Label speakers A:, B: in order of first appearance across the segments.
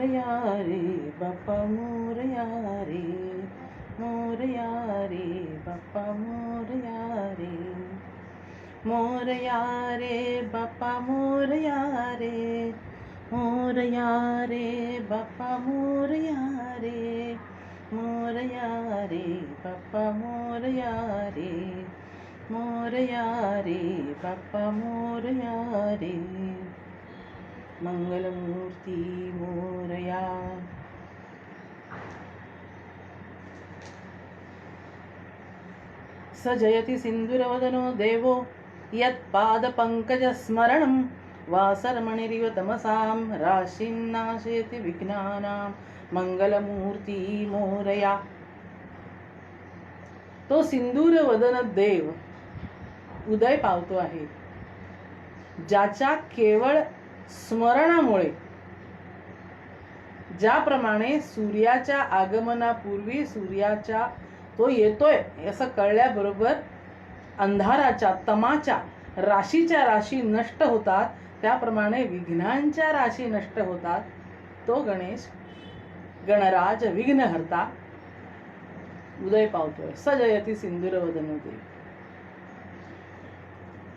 A: मोरया रे बाप्पा मोरया रे, मोरया रे बाप्पा मोरया रे, मोरया रे बाप्पा मोरया रे, मोरया रे बाप्पा मोरया रे, मोरया रे बाप्पा मोरया रे, मोरया रे बाप्पा मोरया रे, मंगलमूर्ती मोरया. स जयति सिंदूरवदनो देवो यत्पादपङ्कजस्मरणं वासरमणिरिव तमसां राशिं नाशयति विघ्नानां. मंगलमूर्ती मोरया. तो सिंदूरवदन देव उदय पावतो आहे, ज्याच्या केवळ स्मरणामुळे, ज्याप्रमाणे सूर्याच्या आगमनापूर्वी सूर्याच्या तो येतोय असं कळल्याबरोबर अंधाराच्या तमाच्या राशीच्या राशी नष्ट होतात, त्याप्रमाणे विघ्नांच्या राशी नष्ट होतात. तो गणेश गणराज विघ्नहर्ता उदय पावतोय. सजयती सिंदूरवदनो देव.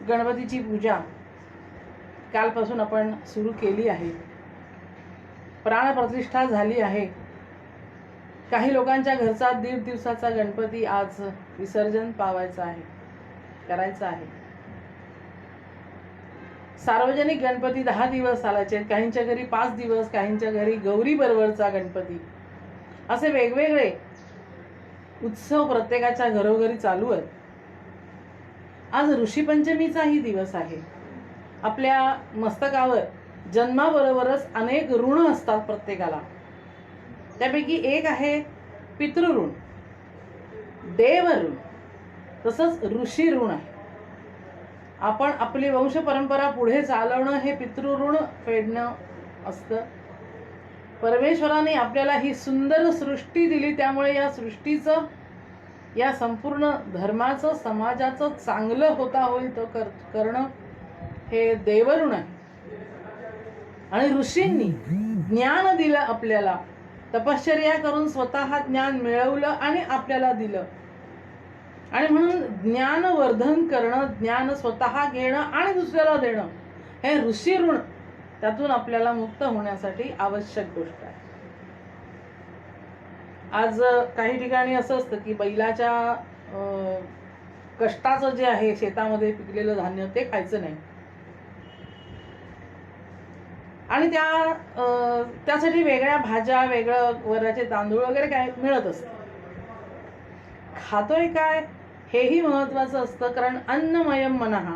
A: गणपतीची पूजा कालपासून आपण सुरू केली आहे. प्राणप्रतिष्ठा झाली आहे. काही लोकांच्या घरचा 1.5 दिवसाचा गणपती आज विसर्जन पावायचा आहे, करायचा आहे. सार्वजनिक गणपती 10 दिवस चालायचे, काहींच्या घरी 5 दिवस, काहींच्या घरी गौरी बरोबरचा गणपती, असे वेगवेगळे उत्सव प्रत्येकाच्या घरोघरी चालू आहेत. आज ऋषीपंचमीचाही दिवस आहे. आपल्या मस्तकावर जन्माबरोबरच अनेक ऋण असतात प्रत्येकाला. त्यापैकी एक आहे पितृऋण, देवऋण, तसंच ऋषी ऋण आहे. आपण आपली वंश परंपरा पुढे चालवणं हे पितृऋण फेडणं असतं. परमेश्वराने आपल्याला ही सुंदर सृष्टी दिली, त्यामुळे या सृष्टीचं, या संपूर्ण धर्माचं, समाजाचं चांगलं होता होईल तो करणं हे देवऋण आहे. आणि ऋषींनी ज्ञान दिलं आपल्याला, तपश्चर्या करून स्वतः ज्ञान मिळवलं आणि आपल्याला दिलं. आणि म्हणून ज्ञानवर्धन करणं, ज्ञान स्वतः घेणं आणि दुसऱ्याला देणं हे ऋषी ऋण, त्यातून आपल्याला मुक्त होण्यासाठी आवश्यक गोष्ट आहे. आज काही ठिकाणी असं असतं की बैलाच्या कष्टाचं जे आहे, शेतामध्ये पिकलेलं धान्य, ते खायचं नाही. आणि त्यासाठी वेगळ्या भाज्या, वेगळं वराचे तांदूळ वगैरे काय मिळत असतं. खातोय काय हेही महत्वाचं असतं, कारण अन्नमयम मनः.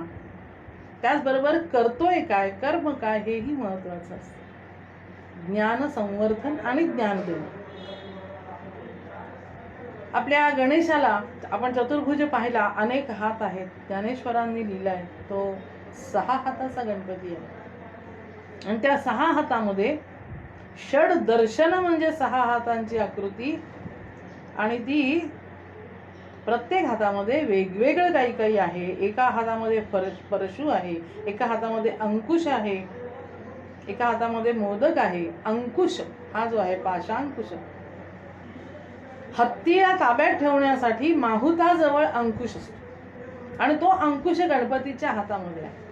A: त्याचबरोबर करतोय काय, कर्म काय, हेही महत्वाचं असतं. ज्ञान संवर्धन आणि ज्ञान देणं. आपल्या गणेशाला आपण चतुर्भुज पाहिला, अनेक हात आहेत. ज्ञानेश्वरांनी लिहिलाय तो 6 हाताचा गणपती आहे. आणि त्या 6 हातामध्ये षड दर्शन म्हणजे 6 हातांची आकृती, आणि ती प्रत्येक हातामध्ये वेगवेगळं काही काही आहे. एका हातामध्ये परशु आहे, एका हातामध्ये अंकुश आहे, एका हातामध्ये मोदक आहे. अंकुश हा जो आहे पाशांकुश, हत्तीला ताब्यात ठेवण्यासाठी माहुताजवळ अंकुश असतो, आणि तो अंकुश गणपतीच्या हातामध्ये आहे.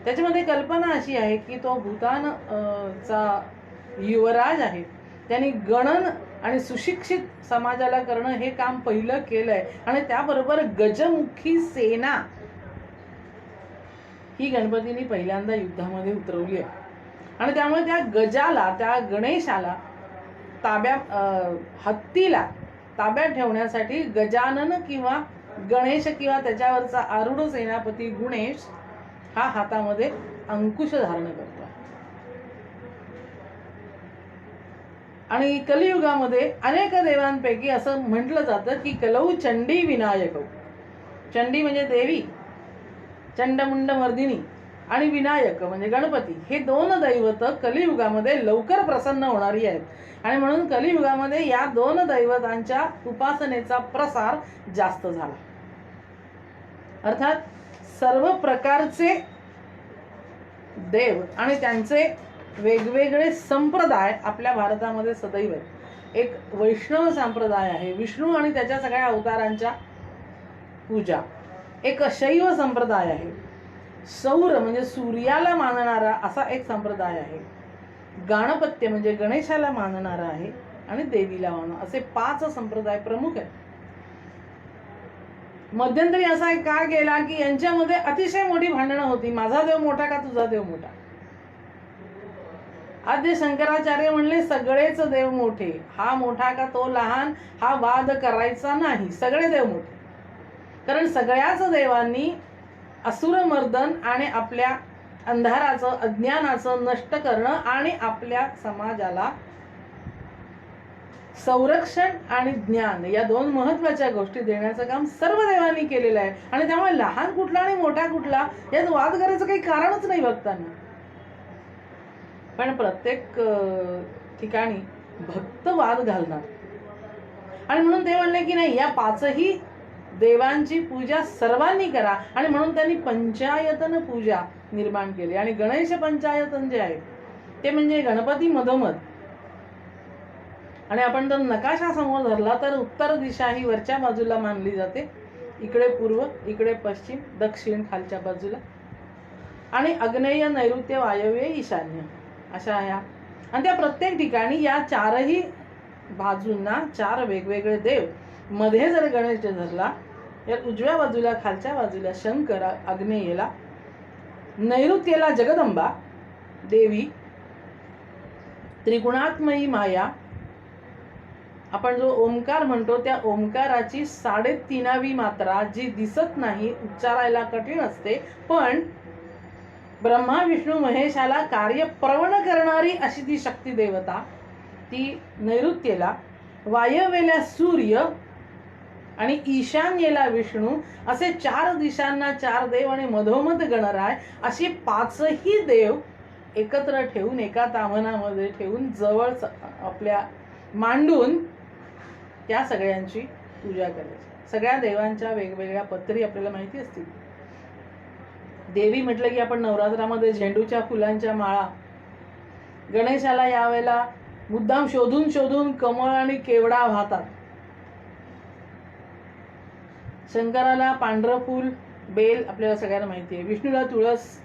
A: त्याच्यामध्ये कल्पना अशी आहे की तो भूतान चा युवराज आहे. त्यांनी गणन आणि सुशिक्षित समाजाला करणं हे काम पहिलं केलंय. आणि त्याबरोबर गजमुखी सेना ही गणपतीने पहिल्यांदा युद्धामध्ये उतरवली आहे. आणि त्यामुळे त्या गजाला, त्या गणेशाला हत्तीला ताब्यात ठेवण्यासाठी गजानन किंवा गणेश किंवा त्याच्यावरचा आरूढ सेनापती गुणेश हा हातामध्ये अंकुश धारण करतो. आणि कलियुगामध्ये अनेक देवांपैकी असं म्हटलं जातं की कलौ चंडी विनायक. चंडी म्हणजे देवी, चंडमुंड मर्दिनी, आणि विनायक म्हणजे गणपती, हे 2 दैवत कलियुगामध्ये लवकर प्रसन्न होणारी आहेत. आणि म्हणून कलियुगामध्ये या 2 दैवतांच्या उपासनेचा प्रसार जास्त झाला. अर्थात सर्व प्रकारचे देव आणि त्यांचे वेगवेगळे संप्रदाय आपल्या भारतामध्ये सदैव आहेत. एक वैष्णव संप्रदाय आहे, विष्णू आणि त्याच्या सगळ्या अवतारांच्या पूजा. एक शैव संप्रदाय आहे, सौर म्हणजे सूर्याला मानणारा असा एक संप्रदाय आहे. गणपत्य म्हणजे गणेशाला मानणारा आहे आणि देवीला मानणारा, असे 5 संप्रदाय प्रमुख आहेत. मध्यंतरी असा एक काळ गेला की यांच्यामध्ये अतिशय मोठी भांडणं होती. माझा देव मोठा का तुझा देव मोठा. आद्य शंकराचार्य म्हणले सगळेच देव मोठे, हा मोठा का तो लहान हा वाद करायचा नाही, सगळे देव मोठे. कारण सगळ्याच देवांनी असुरमर्दन आणि आपल्या अंधाराचं अज्ञानाचं नष्ट करणं आणि आपल्या समाजाला संरक्षण आणि ज्ञान या 2 महत्वाच्या गोष्टी देण्याचं काम सर्व देवांनी केलेलं आहे. आणि त्यामुळे लहान कुठला आणि मोठा कुठला यात वाद करायचं काही कारणच नाही भक्तांना. पण प्रत्येक ठिकाणी भक्त वाद घालणार आणि म्हणून ते म्हणले की नाही, या 5ही देवांची पूजा सर्वांनी करा. आणि म्हणून त्यांनी पंचायतन पूजा निर्माण केली. आणि गणेश पंचायतन जे आहे ते म्हणजे गणपती मधोमध. आणि आपण जर नकाशा समोर धरला तर उत्तर दिशा ही वरच्या बाजूला मानली जाते, इकडे पूर्व, इकडे पश्चिम, दक्षिण खालच्या बाजूला, आणि आग्नेय, नैऋत्य, वायव्य, ईशान्य अशा ह्या. आणि त्या प्रत्येक ठिकाणी या 4ही बाजूंना 4 वेगवेगळे देव. मध्ये जर गणेश धरला, या उजव्या बाजूला खालच्या बाजूला शंकर, आग्नेयेला, नैऋत्येला जगदंबा देवी, त्रिगुणात्मयी माया. आपण जो ओंकार म्हणतो त्या ओंकाराची 3.5वी मात्रा जी दिसत नाही, उच्चारायला कठीण असते, पण ब्रह्मा विष्णू महेशाला कार्य प्रवण करणारी अशी ती शक्ती देवता, ती नैऋत्येला, वायव्येला सूर्य आणि ईशान्येला विष्णू, असे 4 दिशांना 4 देव आणि मधोमध गणराय, अशी 5ही देव एकत्र ठेवून एका ताम्हनामध्ये ठेवून जवळ आपल्या मांडून त्या सगळ्यांची पूजा करायची. सगळ्या देवांच्या वेगवेगळ्या पत्री आपल्याला माहिती असतील. देवी म्हटलं की आपण नवरात्रामध्ये झेंडूच्या फुलांच्या माळा, गणेशाला यावेळेला मुद्दाम शोधून शोधून कमळ आणि केवडा वाहतात, शंकराला पांढरं फूल बेल आपल्याला सगळ्यांना माहिती आहे, विष्णूला तुळस.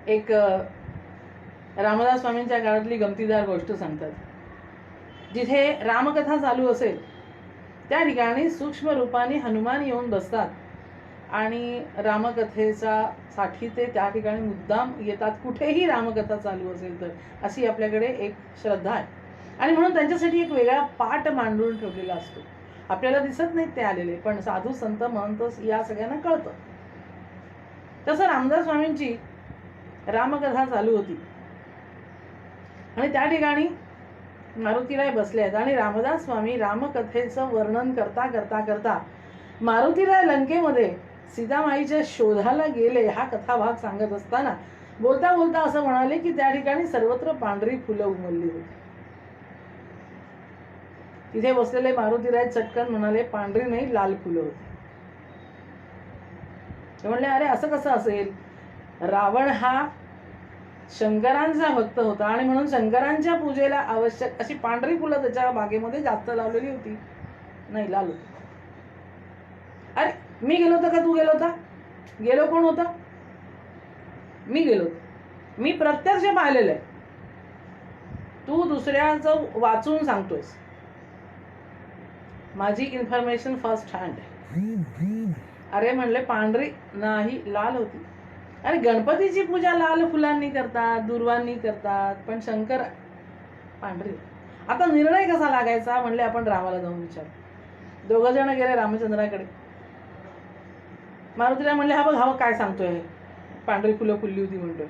A: एक रामदास स्वामींच्या काळातली गमतीदार गोष्ट सांगतात. जिथे रामकथा चालू असेल त्या ठिकाणी सूक्ष्म रूपाने हनुमान येऊन बसतात आणि रामकथेचा साठी ते त्या ठिकाणी मुद्दाम येतात, कुठेही रामकथा चालू असेल तर, अशी आपल्याकडे एक श्रद्धा आहे. आणि म्हणून त्यांच्यासाठी एक वेगळा पाठ मांडून ठेवलेला असतो. आपल्याला दिसत नाहीत ते आलेले, पण साधू संत महंत या सगळ्यांना कळतं. तसं रामदास स्वामींची रामकथा चालू होती आणि त्या ठिकाणी मारुतीराय बसले आहेत आणि रामदास स्वामी रामकथेचं वर्णन करता करता करता मारुतीराय लंकेमध्ये सीतामाईच्या शोधाला गेले हा कथाभाग सांगत असताना बोलता बोलता असं म्हणाले की त्या ठिकाणी सर्वत्र पांढरी फुलं उमलली होती. तिथे बसलेले मारुतीराय चटकन म्हणाले, पांढरी नाही, लाल फुलं होती. ते म्हणले, अरे असं कसं असेल, रावण हा शंकरांचा भक्त होता आणि म्हणून शंकरांच्या पूजेला आवश्यक अशी पांढरी फुलं त्याच्या बागेमध्ये जास्त लावलेली होती. नाही, लाल होती. अरे मी गेलो होतो का तू गेलो होता? गेलो कोण होता? मी गेलो होतो. मी प्रत्यक्ष पाहिलेलं आहे, तू दुसऱ्याचं वाचून सांगतोयस. माझी इन्फॉर्मेशन फर्स्ट हँड आहे. अरे म्हणले पांढरी नाही, लाल होती. अरे गणपतीची पूजा लाल फुलांनी करतात, दुर्वांनी करतात, पण शंकर पांढरी. आता निर्णय कसा लागायचा? म्हणले आपण रामाला जाऊन विचारू. 2 जण गेले रामचंद्राकडे. मारुतीला म्हणले, हा बघ हा काय सांगतोय, पांढरी फुलं फुलली होती म्हणतोय.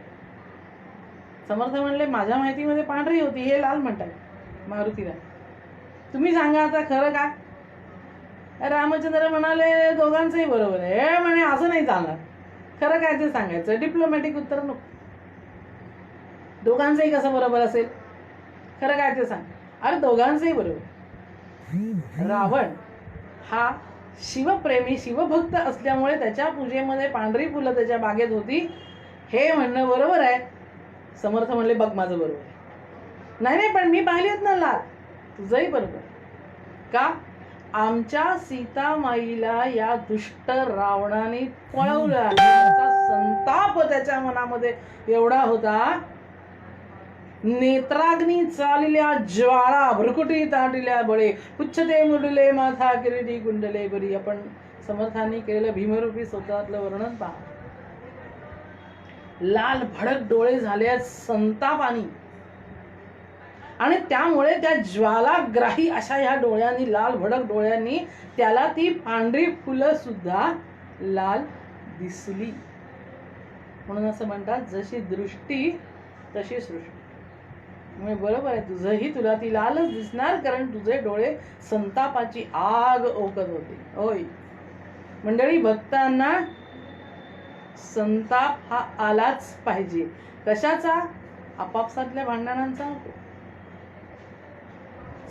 A: समर्थ म्हणले, माझ्या माहितीमध्ये पांढरी होती, हे लाल म्हणतात. मारुतीला, तुम्ही सांगा आता खरं काय? रामचंद्र म्हणाले, दोघांचंही बरोबर आहे. म्हणे असं नाही चालणार, खरं काय ते सांगायचं. डिप्लोमॅटिक उत्तर नको. दोघांचंही कसं बरोबर असेल? खरं काय ते सांग. अरे दोघांचंही बरोबर. रावण हा शिवप्रेमी शिवभक्त असल्यामुळे त्याच्या पूजेमध्ये पांढरी फुलं त्याच्या बागेत होती, हे म्हणणं बरोबर आहे. समर्थ म्हणले बघ माझं बरोबर आहे. नाही नाही, पण मी पाहिलेत ना लाल. तुझंही बरोबर. का? आमच्या सीतामाईला या दुष्ट रावणाने पळवलं आहे. त्याचा संताप त्याच्या मनामध्ये एवढा होता. नेत्राग्नी चालल्या ज्वाळा, भ्रुकुटी ताटिल्या बळे, पुच्छते मुडले माथा किरीटी कुंडले बरी. आपण समर्थांनी केलेलं भीमरूपी स्तोत्रातलं वर्णन पहा. लाल भडक डोळे झाले संतापानी, आणि त्यामुळे त्या ज्वालाग्राही अशा ह्या डोळ्यांनी, लाल भडक डोळ्यांनी त्याला ती पांढरी फुलं सुद्धा लाल दिसली. म्हणून असं म्हणतात, जशी दृष्टी तशी सृष्टी. म्हणजे बरोबर आहे, तुझंही तुला ती लालच दिसणार, कारण तुझे डोळे संतापाची आग ओकत होते. होय मंडळी, भक्तांना संताप हा आलाच पाहिजे. कशाचा? आपापसातल्या भांडणांचा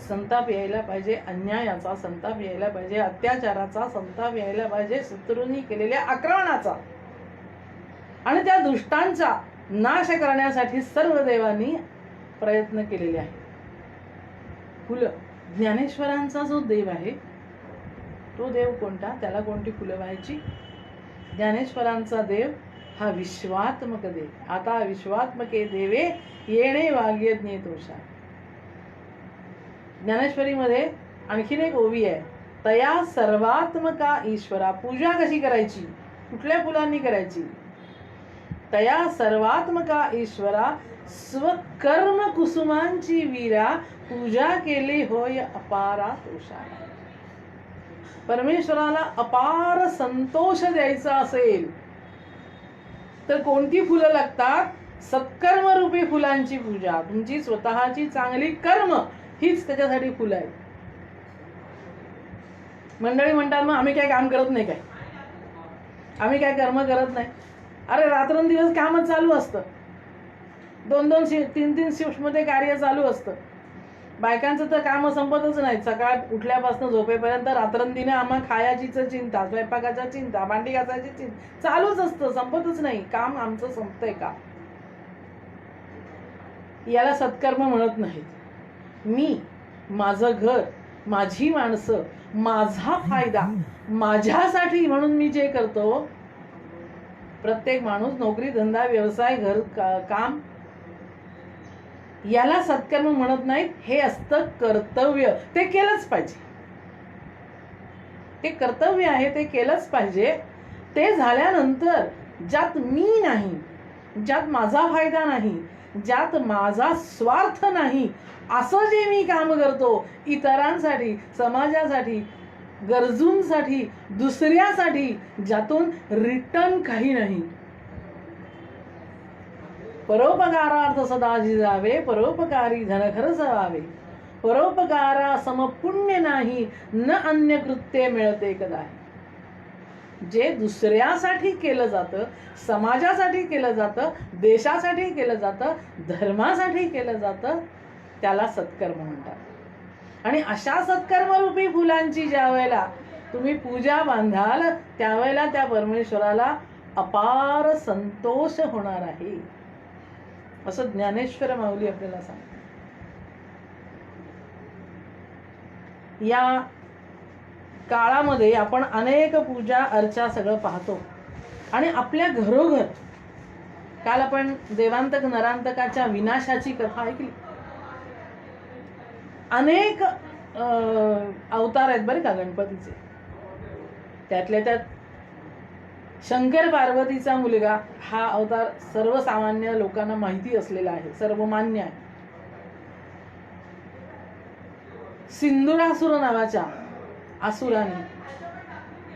A: संताप यायला पाहिजे, अन्यायाचा संताप यायला पाहिजे, अत्याचाराचा संताप यायला पाहिजे, शत्रूंनी केलेल्या आक्रमणाचा आणि त्या दुष्टांचा नाश करण्यासाठी सर्व देवांनी प्रयत्न केलेले आहे. फुलं, ज्ञानेश्वरांचा जो देव आहे तो देव कोणता? त्याला कोणती फुलं व्हायची? ज्ञानेश्वरांचा देव हा विश्वात्मक देव. आता विश्वात्मके देवे येणे वाग्यज्ञे तोषा. ज्ञानेश्वरीमध्ये आणखीन एक ओवी आहे, तया सर्वात्मका ईश्वरा. पूजा कशी करायची? कुठल्या फुलांनी करायची? तया सर्वात्मका ईश्वरा, स्वकर्म कुसुमांची वीरा, पूजा केली होय अपारा तोषाला. परमेश्वराला अपार संतोष द्यायचा असेल तर कोणती फुलं लागतात? सत्कर्म रूपी फुलांची पूजा. तुमची स्वतःची चांगली कर्म हीच त्याच्यासाठी फुलं आहेत. मंडळी म्हणतात, मग आम्ही काय काम करत नाही काय? आम्ही काय कर्म करत नाही? अरे रात्रंदिवस काम चालू असतं, 2-2 3-3 शिफ्ट मध्ये कार्य चालू असतं. बायकांचं तर काम संपतच नाही. सकाळ उठल्यापासून झोपेपर्यंत रात्रंदिने आम्हा खायाचीच चिंता, स्वयंपाकाच्या चिंता, भांडी घासायची चिंता चालूच असतं, संपतच नाही. काम आमचं संपतंय का? याला सत्कर्म म्हणत नाहीत. मी, माझं घर, माझी माणसं, माझा फायदा, माझ्यासाठी म्हणून मी जे करतो, प्रत्येक माणूस नोकरी, धंदा, व्यवसाय, घर, काम, याला सत्कर्म म्हणत नाहीत. हे असतं कर्तव्य. ते केलंच पाहिजे. ते कर्तव्य आहे, ते केलंच पाहिजे. ते झाल्यानंतर ज्यात मी नाही, ज्यात माझा फायदा नाही, ज्यात माझा स्वार्थ नाही, असं जे मी काम करतो इतरांसाठी, समाजासाठी, गरजूंसाठी, दुसऱ्यासाठी, ज्यातून रिटर्न काही नाही. परोपकारार्थ सदा जिजावे, परोपकारी धन खर्च व्हावे, परोपकारा समपुण्य नाही, न अन्य कृत्य मिळते कदाही. जे दुसऱ्यासाठी केलं जातं, समाजासाठी केलं जातं, देशासाठी केलं जातं, धर्मासाठी केलं जातं, त्याला सत्कर्म म्हणतात. आणि अशा सत्कर्मरूपी फुलांची ज्या वेळेला तुम्ही पूजा बांधाल, त्यावेळेला त्या परमेश्वराला अपार संतोष होणार आहे, असं ज्ञानेश्वर माऊली आपल्याला सांगतात. या काळामध्ये आपण अनेक पूजा अर्चा सगळं पाहतो. आणि आपल्या घरोघर, काल आपण देवांतक नरांतकाच्या विनाशाची कथा ऐकली. अनेक अवतार आहेत बरे का गणपतीचे. त्यातल्या त्यात शंकर पार्वतीचा मुलगा हा अवतार सर्वसामान्य लोकांना माहिती असलेला आहे, सर्वमान्य आहे. सिंदुरासुर नावाच्या असुराने,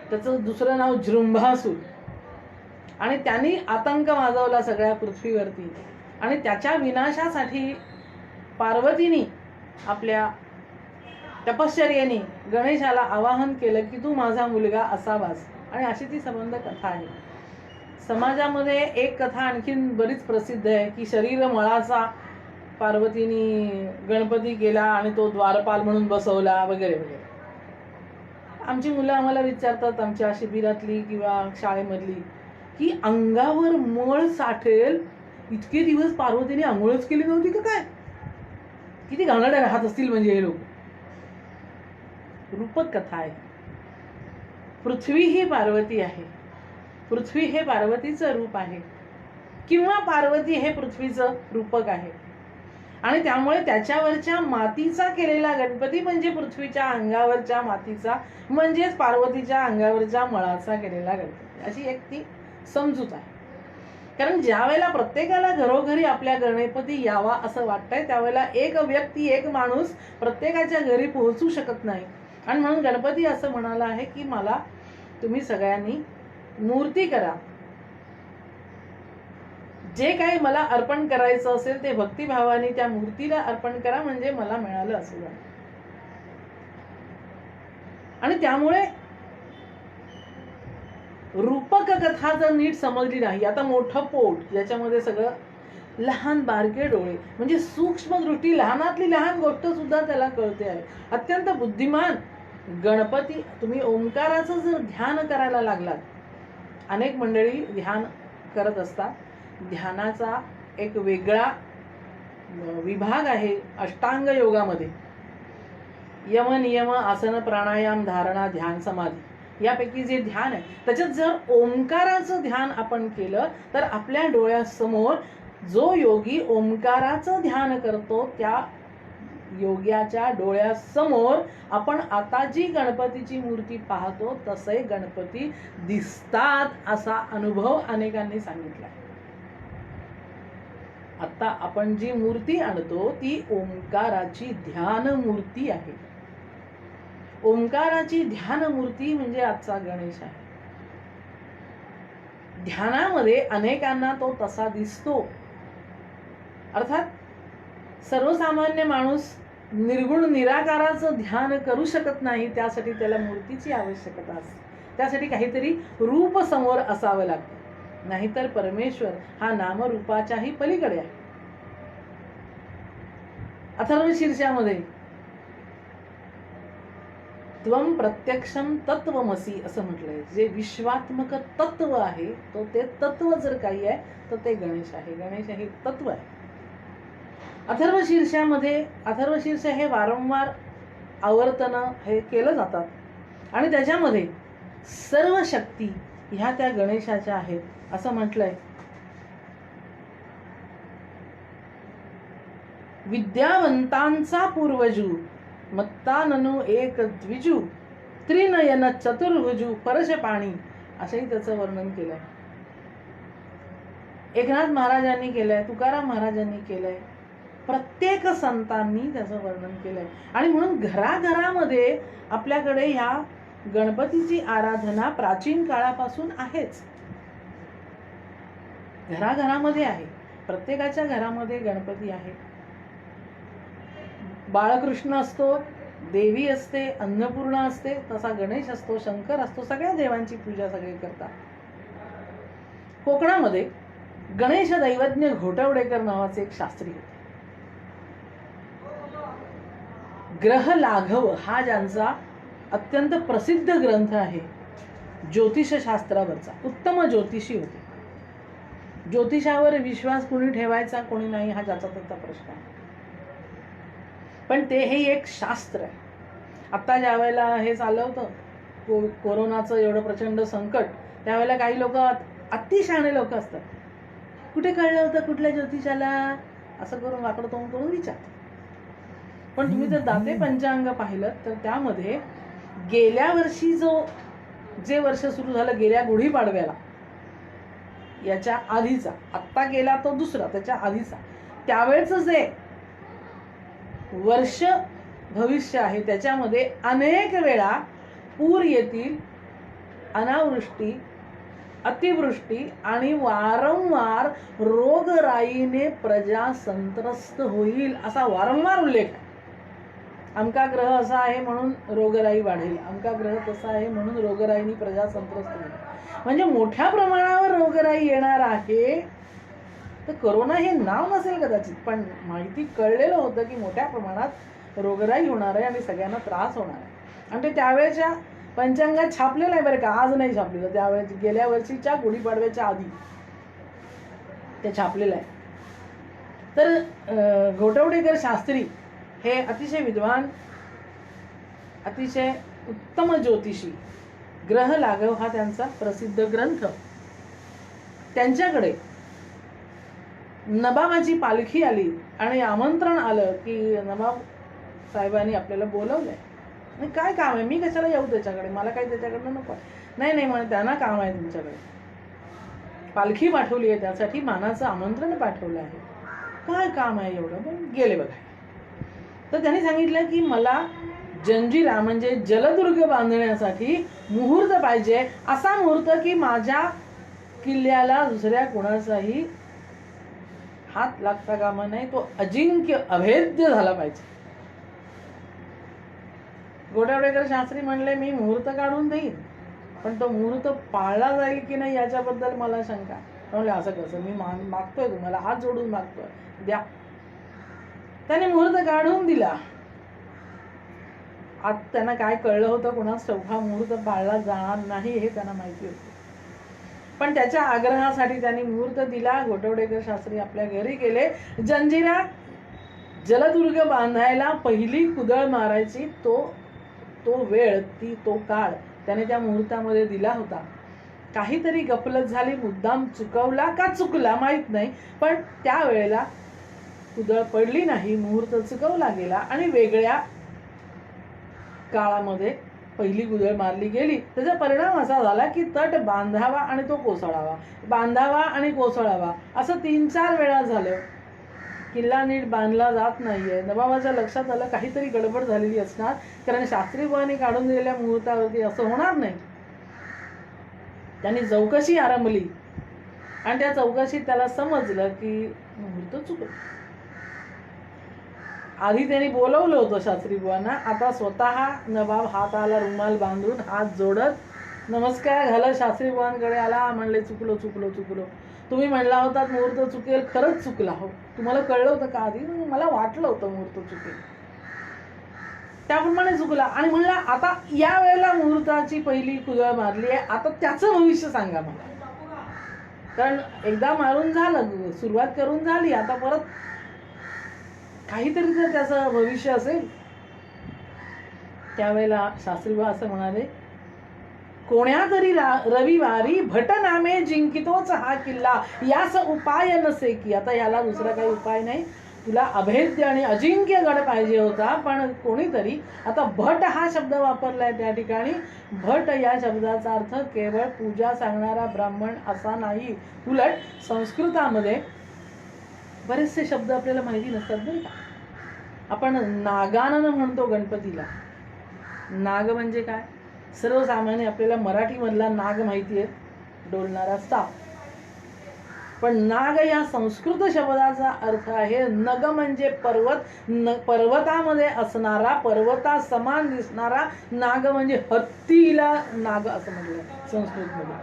A: त्याचं दुसरं नाव जृंभासूर, आणि त्यांनी आतंक माजवला सगळ्या पृथ्वीवरती. आणि त्याच्या विनाशासाठी पार्वतीने आपल्या तपश्चर्येने गणेशाला आवाहन केलं की तू माझा मुलगा असावास. आणि अशी ती संबंध कथा आहे. समाजामध्ये एक कथा आणखीन बरीच प्रसिद्ध आहे की शरीर मळाचा पार्वतीने गणपती केला आणि तो द्वारपाल म्हणून बसवला वगैरे वगैरे. आमची मुलं आम्हाला विचारतात, आमच्या शिबिरातली किंवा शाळेमधली, की अंगावर मळ साठेल इतके दिवस पार्वतीने आंघोळच केली नव्हती का काय? किती घाणेरडे राहत असतील म्हणजे हे लोक. रूपक कथा आहे. पृथ्वी ही पार्वती आहे. पृथ्वी हे पार्वतीचं रूप आहे किंवा पार्वती हे पृथ्वीचं रूपक आहे. आणि त्यामुळे त्याच्यावरच्या मातीचा केलेला गणपती म्हणजे पृथ्वीच्या अंगावरच्या मातीचा म्हणजेच पार्वतीच्या अंगावरच्या मळाचा केलेला गणपती, अशी एक ती समजूत आहे. कारण ज्या वेळेला प्रत्येकाला घरोघरी आपल्या गणपती यावा असं वाटतंय त्यावेळेला एक व्यक्ती एक माणूस प्रत्येकाच्या घरी पोहोचू शकत नाही. आणि म्हणून गणपती असं म्हणाला आहे की मला तुम्ही सगळ्यांनी मूर्ती करा, जे काही मला अर्पण करायचं असेल ते भक्तिभावाने त्या मूर्तीला अर्पण करा, म्हणजे मला मिळालं असं झालं. आणि त्यामुळे रूपक कथा जर नीट समजली नाही, आता मोठं पोट याच्यामध्ये सगळं लहान बारके डोळे म्हणजे सूक्ष्म दृष्टी, लहानातली लहान गोष्ट सुद्धा त्याला कळते आहे. अत्यंत बुद्धिमान गणपती. तुम्ही ओंकाराचं जर ध्यान करायला लागलात, अनेक मंडळी ध्यान करत असतात. ध्यानाचा एक वेगळा विभाग आहे अष्टांग योगामध्ये. यम नियम आसन प्राणायाम धारणा ध्यान समाधी यापैकी जे ध्यान आहे त्याच्यात जर ओंकाराचं ध्यान आपण केलं तर आपल्या डोळ्यासमोर जो योगी ओंकाराचं ध्यान करतो त्या योग्याच्या डोळ्यासमोर आपण आता जी गणपतीची मूर्ती पाहतो तसे गणपती दिसतात असा अनुभव अनेकांनी सांगितला. आता आपण जी मूर्ती आणतो ती ओंकाराची ध्यान मूर्ती आहे. ओंकाराची ध्यान मूर्ती म्हणजे आजचा गणेश आहे. ध्यानामध्ये अनेकांना तो तसा दिसतो. अर्थात सर्वसामान्य माणूस निर्गुण निराकाराचं ध्यान करू शकत नाही, त्यासाठी त्याला मूर्तीची आवश्यकता असते. त्यासाठी काहीतरी रूप समोर असावं लागतं, नाहीतर परमेश्वर हा नामरूपाच्याही पलीकडे आहे. अथर्वशीर्षामध्ये त्वम प्रत्यक्षम तत्वमसी असं म्हटलंय. जे विश्वात्मक तत्व आहे तो ते तत्व जर काही आहे तर ते गणेश आहे. गणेश हे तत्व आहे. अथर्वशीर्षामध्ये अथर्वशीर्ष हे वारंवार आवर्तन हे केलं जातात आणि त्याच्यामध्ये सर्व शक्ती ह्या त्या गणेशाच्या आहेत असं म्हटलंय. विद्यावंतांचा पूर्वजू मत्ताननु एक द्विजू त्रिनयन चतुर्भुजू परशपाणी असंही त्याचं वर्णन केलंय. एकनाथ महाराजांनी केलंय, तुकाराम महाराजांनी केलंय, प्रत्येक संतांनी त्याचं वर्णन केलंय. आणि म्हणून घराघरामध्ये आपल्याकडे ह्या गणपतीची आराधना प्राचीन काळापासून आहेच. घराघरामध्ये आहे, प्रत्येकाच्या घरामध्ये गणपती आहे. बाळकृष्ण असतो, देवी असते, अन्नपूर्णा असते, तसा गणेश असतो, शंकर असतो. सगळ्या देवांची पूजा सगळे करतात. कोकणामध्ये गणेश दैवज्ञ घोटवडेकर नावाचे एक शास्त्री होते. ग्रह लाघव हा ज्यांचा अत्यंत प्रसिद्ध ग्रंथ आहे ज्योतिषशास्त्रावरचा. उत्तम ज्योतिषी होते. ज्योतिषावर विश्वास कोणी ठेवायचा कोणी नाही हा ज्याचा त्याचा प्रश्न आहे, पण ते हे एक शास्त्र आहे. आता ज्या वेळेला हे चाललं होतं कोरोनाचं एवढं प्रचंड संकट, त्यावेळेला काही लोक अतिशहाणे लोक असतात, कुठे कळलं होतं कुठल्या ज्योतिषाला असं करून वाकडं तोंड करून विचारतात. पण तुम्ही जर दाते पंचांग पाहिलं तर त्यामध्ये गेल्या वर्षी जे वर्ष सुरू झालं गेल्या गुढीपाडव्याला याच्या आधीचा, आत्ता गेला तो दुसरा त्याच्या आधीचा, त्यावेळेचं जे वर्ष भविष्य आहे त्याच्यामध्ये अनेक वेळा पूर येतील, अनावृष्टी, अतिवृष्टी आणि वारंवार रोगराईने प्रजा संत्रस्त होईल असा वारंवार उल्लेख. अमका ग्रह असा आहे म्हणून रोगराई वाढेल, अमका ग्रह तसा आहे म्हणून रोगराईने प्रजा संत्रस्त होईल. म्हणजे मोठ्या प्रमाणावर रोगराई येणार आहे. तर कोरोना हे नाव नसेल कदाचित, पण माहिती कळलेलं होतं की मोठ्या प्रमाणात रोगराई होणार आहे आणि सगळ्यांना त्रास होणार आहे. आणि ते त्यावेळेच्या पंचांगात छापलेलं आहे बरं का, आज नाही छापलेलं, त्यावेळेस गेल्या वर्षीच्या गुढीपाडव्याच्या आधी ते छापलेलं आहे. तर घोटवडेकर शास्त्री हे अतिशय विद्वान, अतिशय उत्तम ज्योतिषी. ग्रह लाघव हा त्यांचा प्रसिद्ध ग्रंथ. त्यांच्याकडे नबाबाची पालखी आली आणि आमंत्रण आलं की नबाब साहेबांनी आपल्याला बोलवलंय. काय काम आहे, मी कशाला येऊ त्याच्याकडे, मला काही त्याच्याकडनं नको. नाही नाही म्हणे, त्यांना काम आहे तुमच्याकडे, पालखी पाठवली आहे, त्यासाठी मानाचं आमंत्रण पाठवलं आहे. काय काम आहे एवढं? पण गेले बघा. तर त्यांनी सांगितलं की मला जंजिरा म्हणजे जलदुर्ग बांधण्यासाठी मुहूर्त पाहिजे, असा मुहूर्त की माझ्या किल्ल्याला दुसऱ्या कोणाचाही हात लागता कामा नाही, तो अजिंक्य अभेद्य झाला पाहिजे. घोटवडेकर शास्त्री म्हणले मी मुहूर्त काढून देईन, पण तो मुहूर्त पाळला जाईल की नाही याच्याबद्दल मला शंका. म्हणले असं कसं, मी मागतोय तुम्हाला, हात जोडून मागतोय, द्या. त्याने मुहूर्त काढून दिला. आज त्यांना काय कळलं होतं कोणास ठाऊक, हा मुहूर्त पाळला जाणार नाही हे त्यांना माहिती होतं. पण त्याच्या आग्रहासाठी त्यांनी मुहूर्त दिला. घोटवडेकर शास्त्री आपल्या घरी गेले. जंजिरा जलदुर्ग बांधायला पहिली कुदळ मारायची तो वेळ, तो काळ त्याने त्या मुहूर्तामध्ये दिला होता. काहीतरी गफलत झाली, मुद्दाम चुकवला का चुकला माहित नाही, पण त्या वेळेला कुदळ पडली नाही, मुहूर्त चुकवला गेला आणि वेगळ्या काळामध्ये पहिली कुदळ मारली गेली. त्याचा परिणाम असा झाला की तट बांधावा आणि तो कोसळावा, बांधावा आणि कोसळावा असं 3-4 वेळा झालं. किल्ला नीट बांधला जात नाहीये. नवाबाच्या लक्षात आलं काहीतरी गडबड झालेली असणार, कारण शास्त्री बुवांनी काढून दिलेल्या मुहूर्तावरती असं होणार नाही. त्यांनी चौकशी आरंभली आणि त्या चौकशीत त्याला समजलं की मुहूर्त चुकलं. आधी त्यांनी बोलवलं होतं शास्त्री बुवांना, आता स्वतः नवाब हाताला रुमाल बांधून हात जोडत नमस्कार घालत शास्त्री बुवांकडे आला. म्हणले चुकलो चुकलो चुकलो, तुम्ही म्हणला होता मुहूर्त चुकेल, खरंच चुकला हो. तुम्हाला कळलं होतं का आधी? मला वाटलं होतं मुहूर्त चुकेल, त्याप्रमाणे चुकला. आणि म्हणला आता या वेळेला मुहूर्ताची पहिली कुदळ मारली आहे, आता त्याचं भविष्य सांगा मला, कारण एकदा मारून झालं, सुरुवात करून झाली, आता परत काहीतरी तर त्याचं भविष्य असेल. त्यावेळेला शास्त्रीबा असं म्हणाले, कोण्या तरी रविवारी भटनामे जिंकितोच हा किल्ला, याच उपाय नसे की. आता याला दुसरा काही उपाय नाही, तुला अभेद्य आणि अजिंक्य गड पाहिजे होता, पण कोणीतरी, आता भट हा शब्द वापरलाय त्या ठिकाणी. भट या शब्दाचा अर्थ केवळ पूजा सांगणारा ब्राह्मण असा नाही, उलट संस्कृतामध्ये बरेचसे शब्द आपल्याला माहिती नसतात बरं का. आपण नागानन म्हणतो गणपतीला. नाग म्हणजे काय? सर्वसामान्य आपल्याला मराठीमधला नाग माहिती आहे, डोलणारा साप. पण नाग या संस्कृत शब्दाचा अर्थ आहे नग, म्हणजे पर्वत, पर्वतामध्ये असणारा, पर्वता समान दिसणारा नाग, म्हणजे हत्तीला नाग असं म्हटलं संस्कृतमध्ये.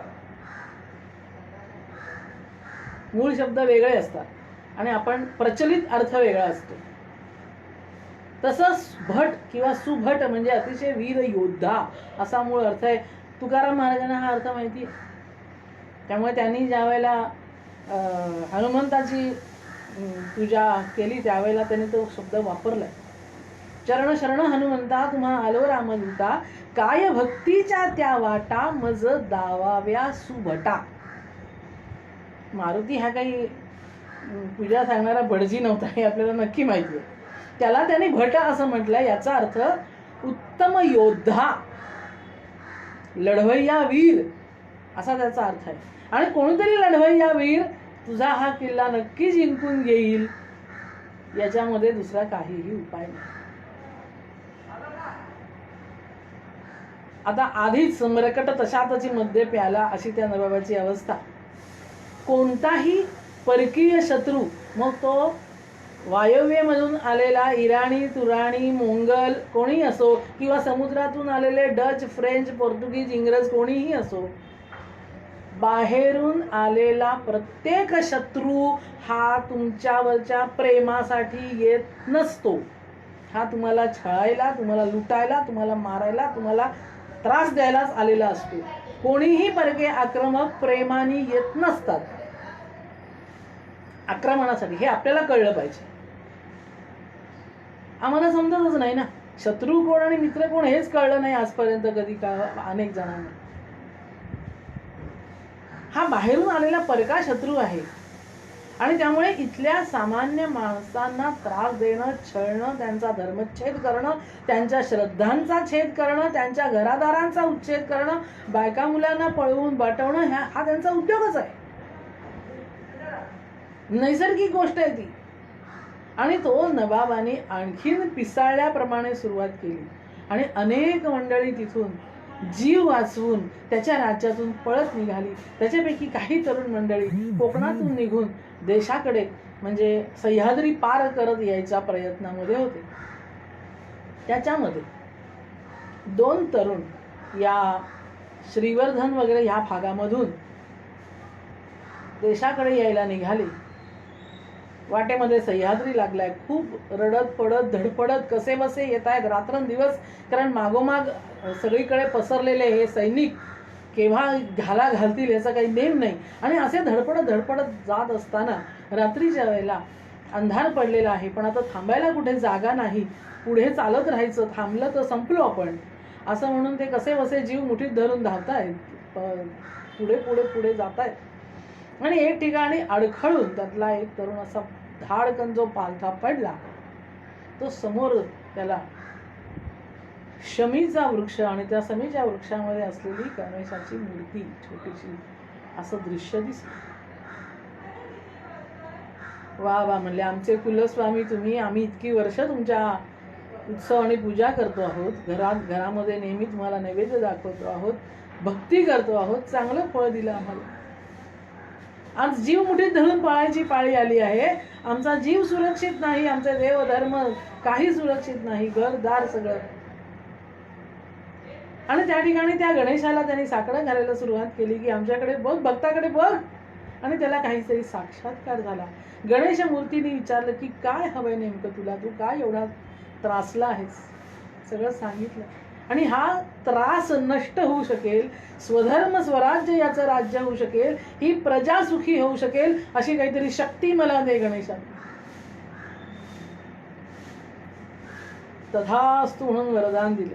A: मूळ शब्द वेगळे असतात आणि आपण प्रचलित अर्थ वेगळा असतो. तसंच भट किंवा सुभट म्हणजे अतिशय वीर योद्धा असा मूळ अर्थ आहे. तुकाराम महाराजांना हा अर्थ माहिती आहे, त्यामुळे त्यांनी ज्या वेळेला हनुमंताची पूजा केली त्यावेळेला त्यांनी तो शब्द वापरलाय. चरण शरण हनुमंता तुम्हा आलो रामदूता, काय भक्तीच्या त्या वाटा मज दावाव्या सुभटा. मारुती हा काही पूजा सांगणारा भटजी नव्हता हे आपल्याला नक्की माहिती आहे. त्याला त्यांनी भट असं म्हटलं, याचा अर्थ उत्तम योद्धा, लढवय्या वीर असा त्याचा अर्थ आहे. आणि कोणीतरी लढवय्या वीर तुझा हा किल्ला नक्की जिंकून घेईल, याच्यामध्ये दुसरा काहीही उपाय नाही. आता आधीच मरकट तशातची मध्ये प्याला अशी त्या नवाबाची अवस्था. कोणताही परकीय शत्रू, मग तो वायव्येमधून आलेला इराणी, तुराणी, मोंगल कोणी असो, किंवा समुद्रातून आलेले डच, फ्रेंच, पोर्तुगीज, इंग्रज कोणीही असो, बाहेरून आलेला प्रत्येक शत्रू हा तुमच्यावरच्या प्रेमासाठी येत नसतो. हा तुम्हाला छळायला, तुम्हाला लुटायला, तुम्हाला मारायला, तुम्हाला त्रास द्यायलाच आलेला असतो. कोणीही परके आक्रमक प्रेमाने येत नसतात. आक्रमणासाठी, हे आपल्याला कळलं पाहिजे. आम्हाला समजतच नाही ना, शत्रू कोण आणि मित्र कोण हेच कळलं नाही आजपर्यंत कधी का अनेक जणांना. हा बाहेरून आलेला परका शत्रू आहे आणि त्यामुळे इथल्या सामान्य माणसांना त्रास देणं, छळणं, त्यांचा धर्मच्छेद करणं, त्यांच्या श्रद्धांचा छेद करणं, त्यांच्या घरादारांचा उच्छेद करणं, बायका मुलांना पळवून पाठवणं, हा त्यांचा उद्योगच आहे. नैसर्गिक गोष्ट आहे ती. आणि तो नवाबाने आणखीन पिसाळल्याप्रमाणे सुरुवात केली आणि अनेक मंडळी तिथून जीव वाचवून त्याच्या राज्यातून पळत निघाली. त्याच्यापैकी काही तरुण मंडळी कोकणातून निघून देशाकडे म्हणजे सह्याद्री पार करत यायच्या प्रयत्नामध्ये होते. त्याच्यामध्ये 2 तरुण या श्रीवर्धन वगैरे ह्या भागामधून देशाकडे यायला निघाले. वाटेमध्ये सह्याद्री लागलाय, खूप रडत पडत धडपडत कसे बसे येत आहेत रात्रंदिवस, कारण मागोमाग सगळीकडे पसरलेले हे सैनिक केव्हा घाला घालतील याचा काही नेम नाही. आणि असे धडपडत जात असताना रात्रीच्या वेळेला अंधार पडलेला आहे, पण आता थांबायला कुठे जागा नाही, पुढे चालत राहायचं, थांबलं तर संपलो आपण असं म्हणून ते कसे बसे जीव मुठीत धरून धावतायत, पुढे पुढे पुढे जात आहेत. आणि एक ठिकाणी अडखळून त्यातला एक तरुण असा धाडकन जो पालथा पडला, तो समोर त्याला शमीचा वृक्ष आणि त्या शमीच्या वृक्षामध्ये असलेली गणेशाची मूर्ती छोटीशी असं दृश्य दिसलं. वा वा म्हणले, आमचे कुलस्वामी तुम्ही, आम्ही इतकी वर्ष तुमच्या उत्सव आणि पूजा करतो आहोत, घरामध्ये नेहमी तुम्हाला नैवेद्य दाखवतो आहोत, भक्ती करतो आहोत, चांगलं फळ दिलं आम्हाला. आज जीव मुठीत धरून पळायची पाळी आली आहे. आमचा जीव सुरक्षित नाही, आमचे देव धर्म काही सुरक्षित नाही, घरदार सगळं. आणि त्या ठिकाणी त्या गणेशाला त्यांनी साकडं घालायला सुरुवात केली की आमच्याकडे बघ, भक्ताकडे बघ. आणि त्याला काहीतरी साक्षात्कार झाला. गणेश मूर्तीने विचारलं की काय हवंय नेमकं तुला, तू काय एवढा त्रासला आहेस, सगळं सांगितलं. आणि हा त्रास नष्ट होऊ शकेल, स्वधर्म स्वराज्य याचं राज्य होऊ शकेल, ही प्रजा सुखी होऊ शकेल, अशी काहीतरी शक्ती मला दे गणेशा. तथास्तु म्हणून वरदान दिलं.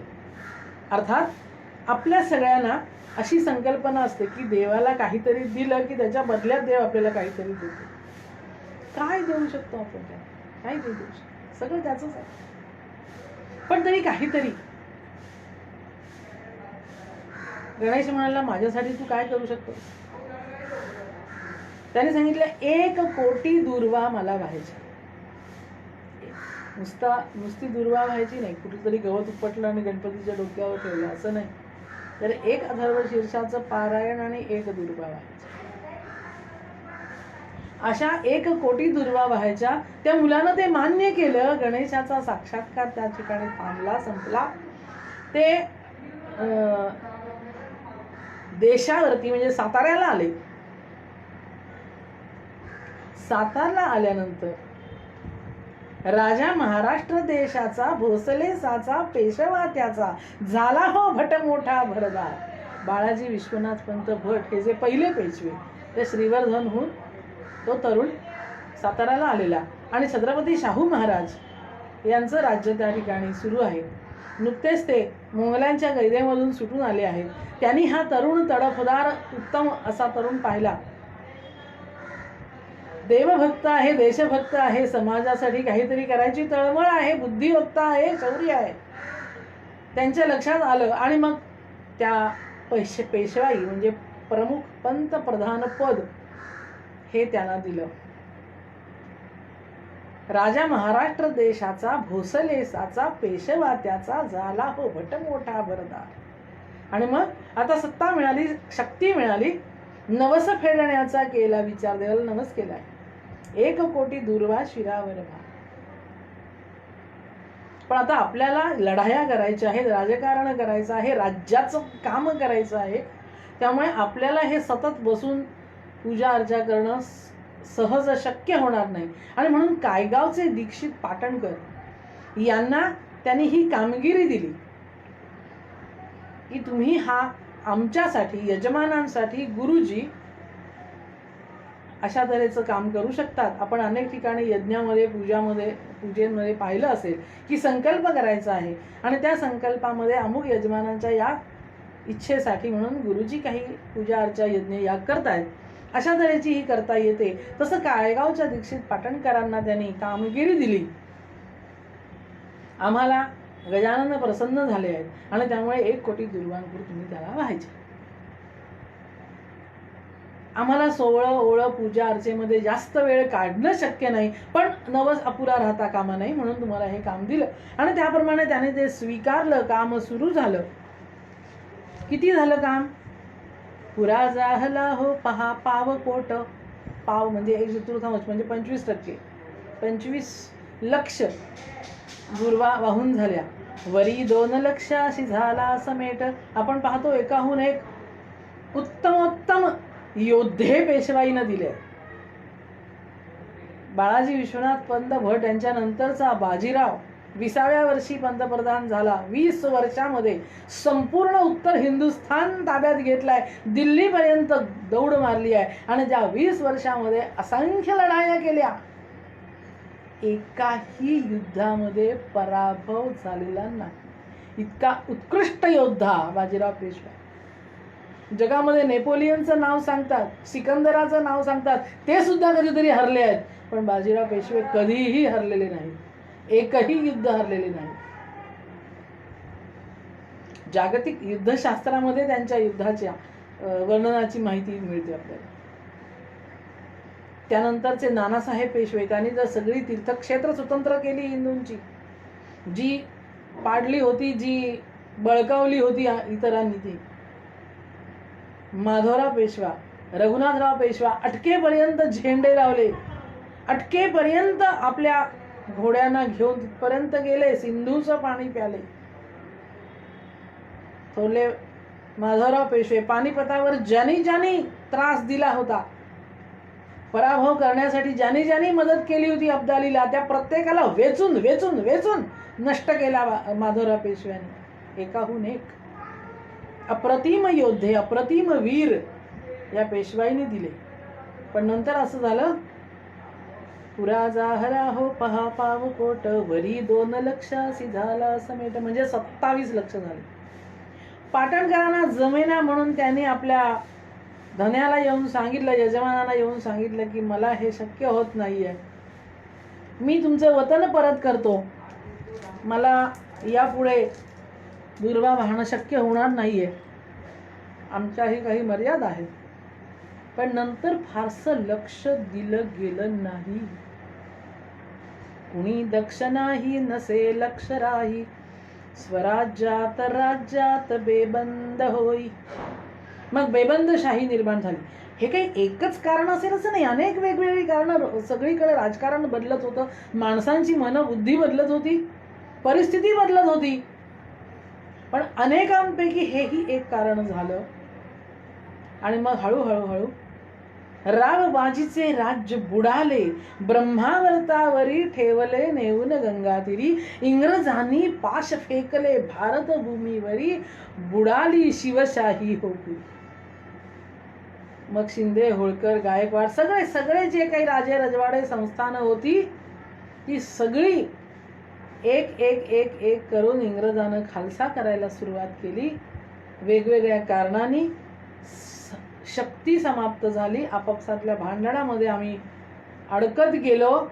A: अर्थात आपल्या सगळ्यांना अशी संकल्पना असते की देवाला काहीतरी दिलं की त्याच्या बदल्यात देव आपल्याला काहीतरी देतो. काय देऊ शकतो आपण त्याला, काय देऊ शकतो, सगळं त्याचंच आहे. पण तरी काहीतरी गणेश म्हणाला, माझ्यासाठी तू काय करू शकतो. त्याने सांगितलं 1 कोटी दुर्वा मला व्हायची. नुसती दुर्वा व्हायची नाही, कुठेतरी गवत उपटलं आणि गणपतीच्या डोक्यावर ठेवलं असं नाही, तर 1 अथर्व शीर्षाचं पारायण आणि 1 दुर्वा व्हायची. अशा 1 कोटी दुर्वा व्हायच्या. त्या मुलानं ते मान्य केलं. गणेशाचा साक्षात्कार त्या ठिकाणी थांबला, संपला. ते देशावरती म्हणजे साताऱ्याला आले. सातारला आल्यानंतर राजा महाराष्ट्र देशाचा भोसले साचा पेशवा त्याचा झाला हो भट मोठा भरदार. बाळाजी विश्वनाथ पंत भट हे जे पहिले पेशवे, ते श्रीवर्धनहून तो तरुण साताऱ्याला आलेला आणि छत्रपती शाहू महाराज यांचं राज्य त्या ठिकाणी सुरू आहे. नुकतेच ते मोगलांच्या कैदेमधून सुटून आले आहेत. त्यांनी हा तरुण तडफदार उत्तम असा तरुण पाहिला. देवभक्त आहे, देशभक्त आहे, समाजासाठी काहीतरी करायची तळमळ आहे, बुद्धिवक्ता आहे, शौर्य आहे. त्यांच्या लक्षात आलं आणि मग त्या पेशवाई म्हणजे प्रमुख पंतप्रधान पद हे त्यांना दिलं. राजा महाराष्ट्र देशाचा भोसले साचा पेशवा त्याचा झाला हो भट मोठा भरदार. आणि मग आता सत्ता मिळाली, शक्ती मिळाली, नवस फेडण्याचा केला विचार, देवाला नवस केलाय. 1 कोटी दुर्वा शिरावर भार. पण आता आपल्याला लढाया करायच्या आहेत, राजकारण करायचं आहे, राज्याचं काम करायचं आहे. त्यामुळे आपल्याला हे सतत बसून पूजा अर्चा करणं सहज शक्य होणार नाही. आणि म्हणून कायगावचे दीक्षित पाटणकर यांना त्यांनी ही कामगिरी दिली की तुम्ही हा आमच्यासाठी, यजमानांसाठी गुरुजी अशा तऱ्हेचं काम करू शकतात. आपण अनेक ठिकाणी यज्ञामध्ये पूजेमध्ये पाहिलं असेल की संकल्प करायचा आहे आणि त्या संकल्पामध्ये अमुक यजमानांच्या या इच्छेसाठी म्हणून गुरुजी काही पूजा अर्चा यज्ञ याग करतायत, अशा तऱ्हेची ही करता येते. तसं काळेगावच्या दीक्षित पाटणकरांना त्यांनी कामगिरी दिली. आम्हाला गजानन प्रसन्न झाले आहेत आणि त्यामुळे 1 कोटी दुर्वांकूर तुम्ही त्याला व्हायचे. आम्हाला 16 ओळ पूजा अर्चेमध्ये जास्त वेळ काढणं शक्य नाही, पण नवस अपुरा राहता कामा नाही म्हणून तुम्हाला हे काम दिलं. आणि त्याप्रमाणे त्याने ते स्वीकारलं. काम सुरू झालं. किती झालं काम? पुरा जाहला हो पहा पाव कोट. पाव म्हणजे 1/4 म्हणजे 25%. 25 लक्ष दुर्वा वाहून झाल्या. वरी 2 लक्ष अशी झाला समेट. आपण पाहतो एकाहून एक उत्तमोत्तम योद्धे पेशवाईनं दिले. बाळाजी विश्वनाथ पंत भट यांच्या नंतरचा बाजीराव 20व्या वर्षी पंतप्रधान झाला. 20 वर्षामध्ये संपूर्ण उत्तर हिंदुस्थान ताब्यात घेतलाय. दिल्लीपर्यंत दौड मारली आहे आणि ज्या 20 वर्षामध्ये असंख्य लढाया केल्या, एकाही युद्धामध्ये पराभव झालेला नाही. इतका उत्कृष्ट योद्धा बाजीराव पेशवा. जगामध्ये नेपोलियनचं नाव सांगतात, सिकंदराचं नाव सांगतात, ते सुद्धा कधीतरी हरले आहेत, पण बाजीराव पेशवे कधीही हरलेले नाही. एकही युद्ध हरलेले नाही. जागतिक युद्धशास्त्रामध्ये त्यांच्या युद्धाच्या वर्णनाची माहिती मिळते आपल्याला. त्यानंतरचे नानासाहेब पेशवे, त्यांनी जर सगळी तीर्थक्षेत्र स्वतंत्र केली हिंदूंची, जी पाडली होती, जी बळकावली होती इतरांनी ती. माधवराव पेशवा, रघुनाथराव पेशवा अटकेपर्यंत झेंडे लावले, अटकेपर्यंत आपल्या घोड्यांना घेऊन तिथपर्यंत गेले, सिंधूचं पाणी प्याले. थोरले माधवराव पेशवे पानिपतावर ज्यांनी ज्यांनी त्रास दिला होता, पराभव करण्यासाठी ज्यांनी ज्यांनी मदत केली होती अब्दालीला, त्या प्रत्येकाला वेचून वेचून वेचून नष्ट केला माधवराव पेशव्यांनी. एकाहून एक अप्रतिम योद्धे, अप्रतिम वीर या पेशवाईने दिले. पण नंतर असं झालं, पुरा जाहला हो पहा पाव कोट. वरी 2 लक्ष अशी झाला समेट. म्हणजे 27 लक्ष झाले. पाटणकरांना जमेना म्हणून त्यांनी आपल्या धन्याला येऊन सांगितलं, यजमानांना येऊन सांगितलं की मला हे शक्य होत नाहीये, मी तुमचं वतन परत करतो, मला यापुढे दुर्वा वाहणं शक्य होणार नाहीये, आमच्याही काही मर्यादा आहेत. पण नंतर फारसं लक्ष दिलं गेलं नाही. कुणी दक्ष नाही नसे लक्ष राही, स्वराज्यात राज्यात बेबंद होई. मग बेबंदशाही निर्माण झाली. हे काही एकच कारण असेल असं नाही, अनेक वेगवेगळी कारणं. सगळीकडे राजकारण बदलत होतं, माणसांची मनबुद्धी बदलत होती, परिस्थिती बदलत होती. पण अनेकांपैकी हेही एक कारण झालं. आणि मग हळूहळू रावबाजीचे राज्य बुडाले. ब्रह्मावर्तावरी ठेवले नेऊन गंगातीरी. इंग्रजांनी पाश फेकले भारतभूमीवरी. बुडाली शिवशाही होती. मग शिंदे, होळकर, गायकवाड सगळे जे काही राजे रजवाडे संस्थानं होती, ती सगळी एक एक एक एक करून इंग्रजानं खालसा करायला सुरुवात केली. वेगवेगळ्या कारणांनी शक्ती समाप्त झाली. आपापसातल्या भांडणामध्ये आम्ही अडकत गेलो.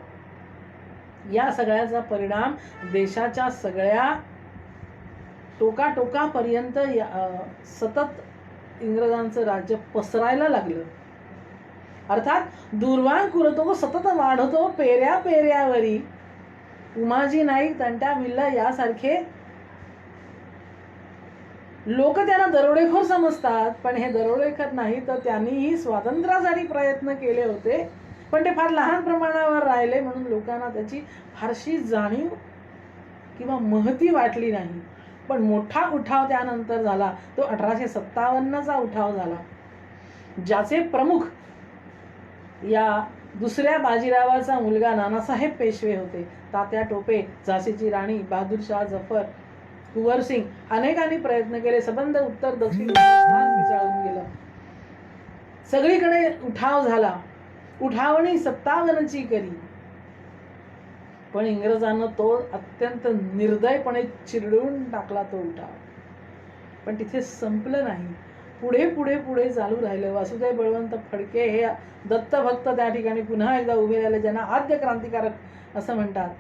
A: या सगळ्याचा परिणाम देशाच्या सगळ्या टोकाटोकापर्यंत सतत इंग्रजांचं राज्य पसरायला लागलं. अर्थात दुर्वांकूर तो सतत वाढतो पेऱ्या पेऱ्यावरी. उमाजी नाईक, तंट्या भिल्ला यासारखे लोक त्यांना दरोडेखोर समजतात, पण हे दरोडेखोर नाही, तर त्यांनीही स्वातंत्र्यासाठी प्रयत्न केले होते, पण ते फार लहान प्रमाणावर राहिले म्हणून लोकांना त्याची फारशी जाणीव किंवा महती वाटली नाही. पण मोठा उठाव त्यानंतर झाला, तो 1857चा उठाव झाला, ज्याचे प्रमुख या दुसऱ्या बाजीरावाचा मुलगा नानासाहेब पेशवे होते. तात्या टोपे, झाशीची राणी, बहादूरशाह जफर, कुंवरसिंग अनेकांनी प्रयत्न केले. संबंध उत्तर दक्षिण हिंदुस्थान मिसळून गेलं. सगळीकडे उठाव झाला. उठावणी 57ची करी. पण इंग्रजांना तो अत्यंत निर्दयपणे चिरडून टाकला तो उठाव. पण तिथे संपलं नाही, पुढे पुढे पुढे चालू राहिलं. वासुदेव बळवंत फडके हे दत्तभक्त त्या ठिकाणी पुन्हा एकदा उभे राहिले, ज्यांना आद्य क्रांतिकारक असं म्हणतात.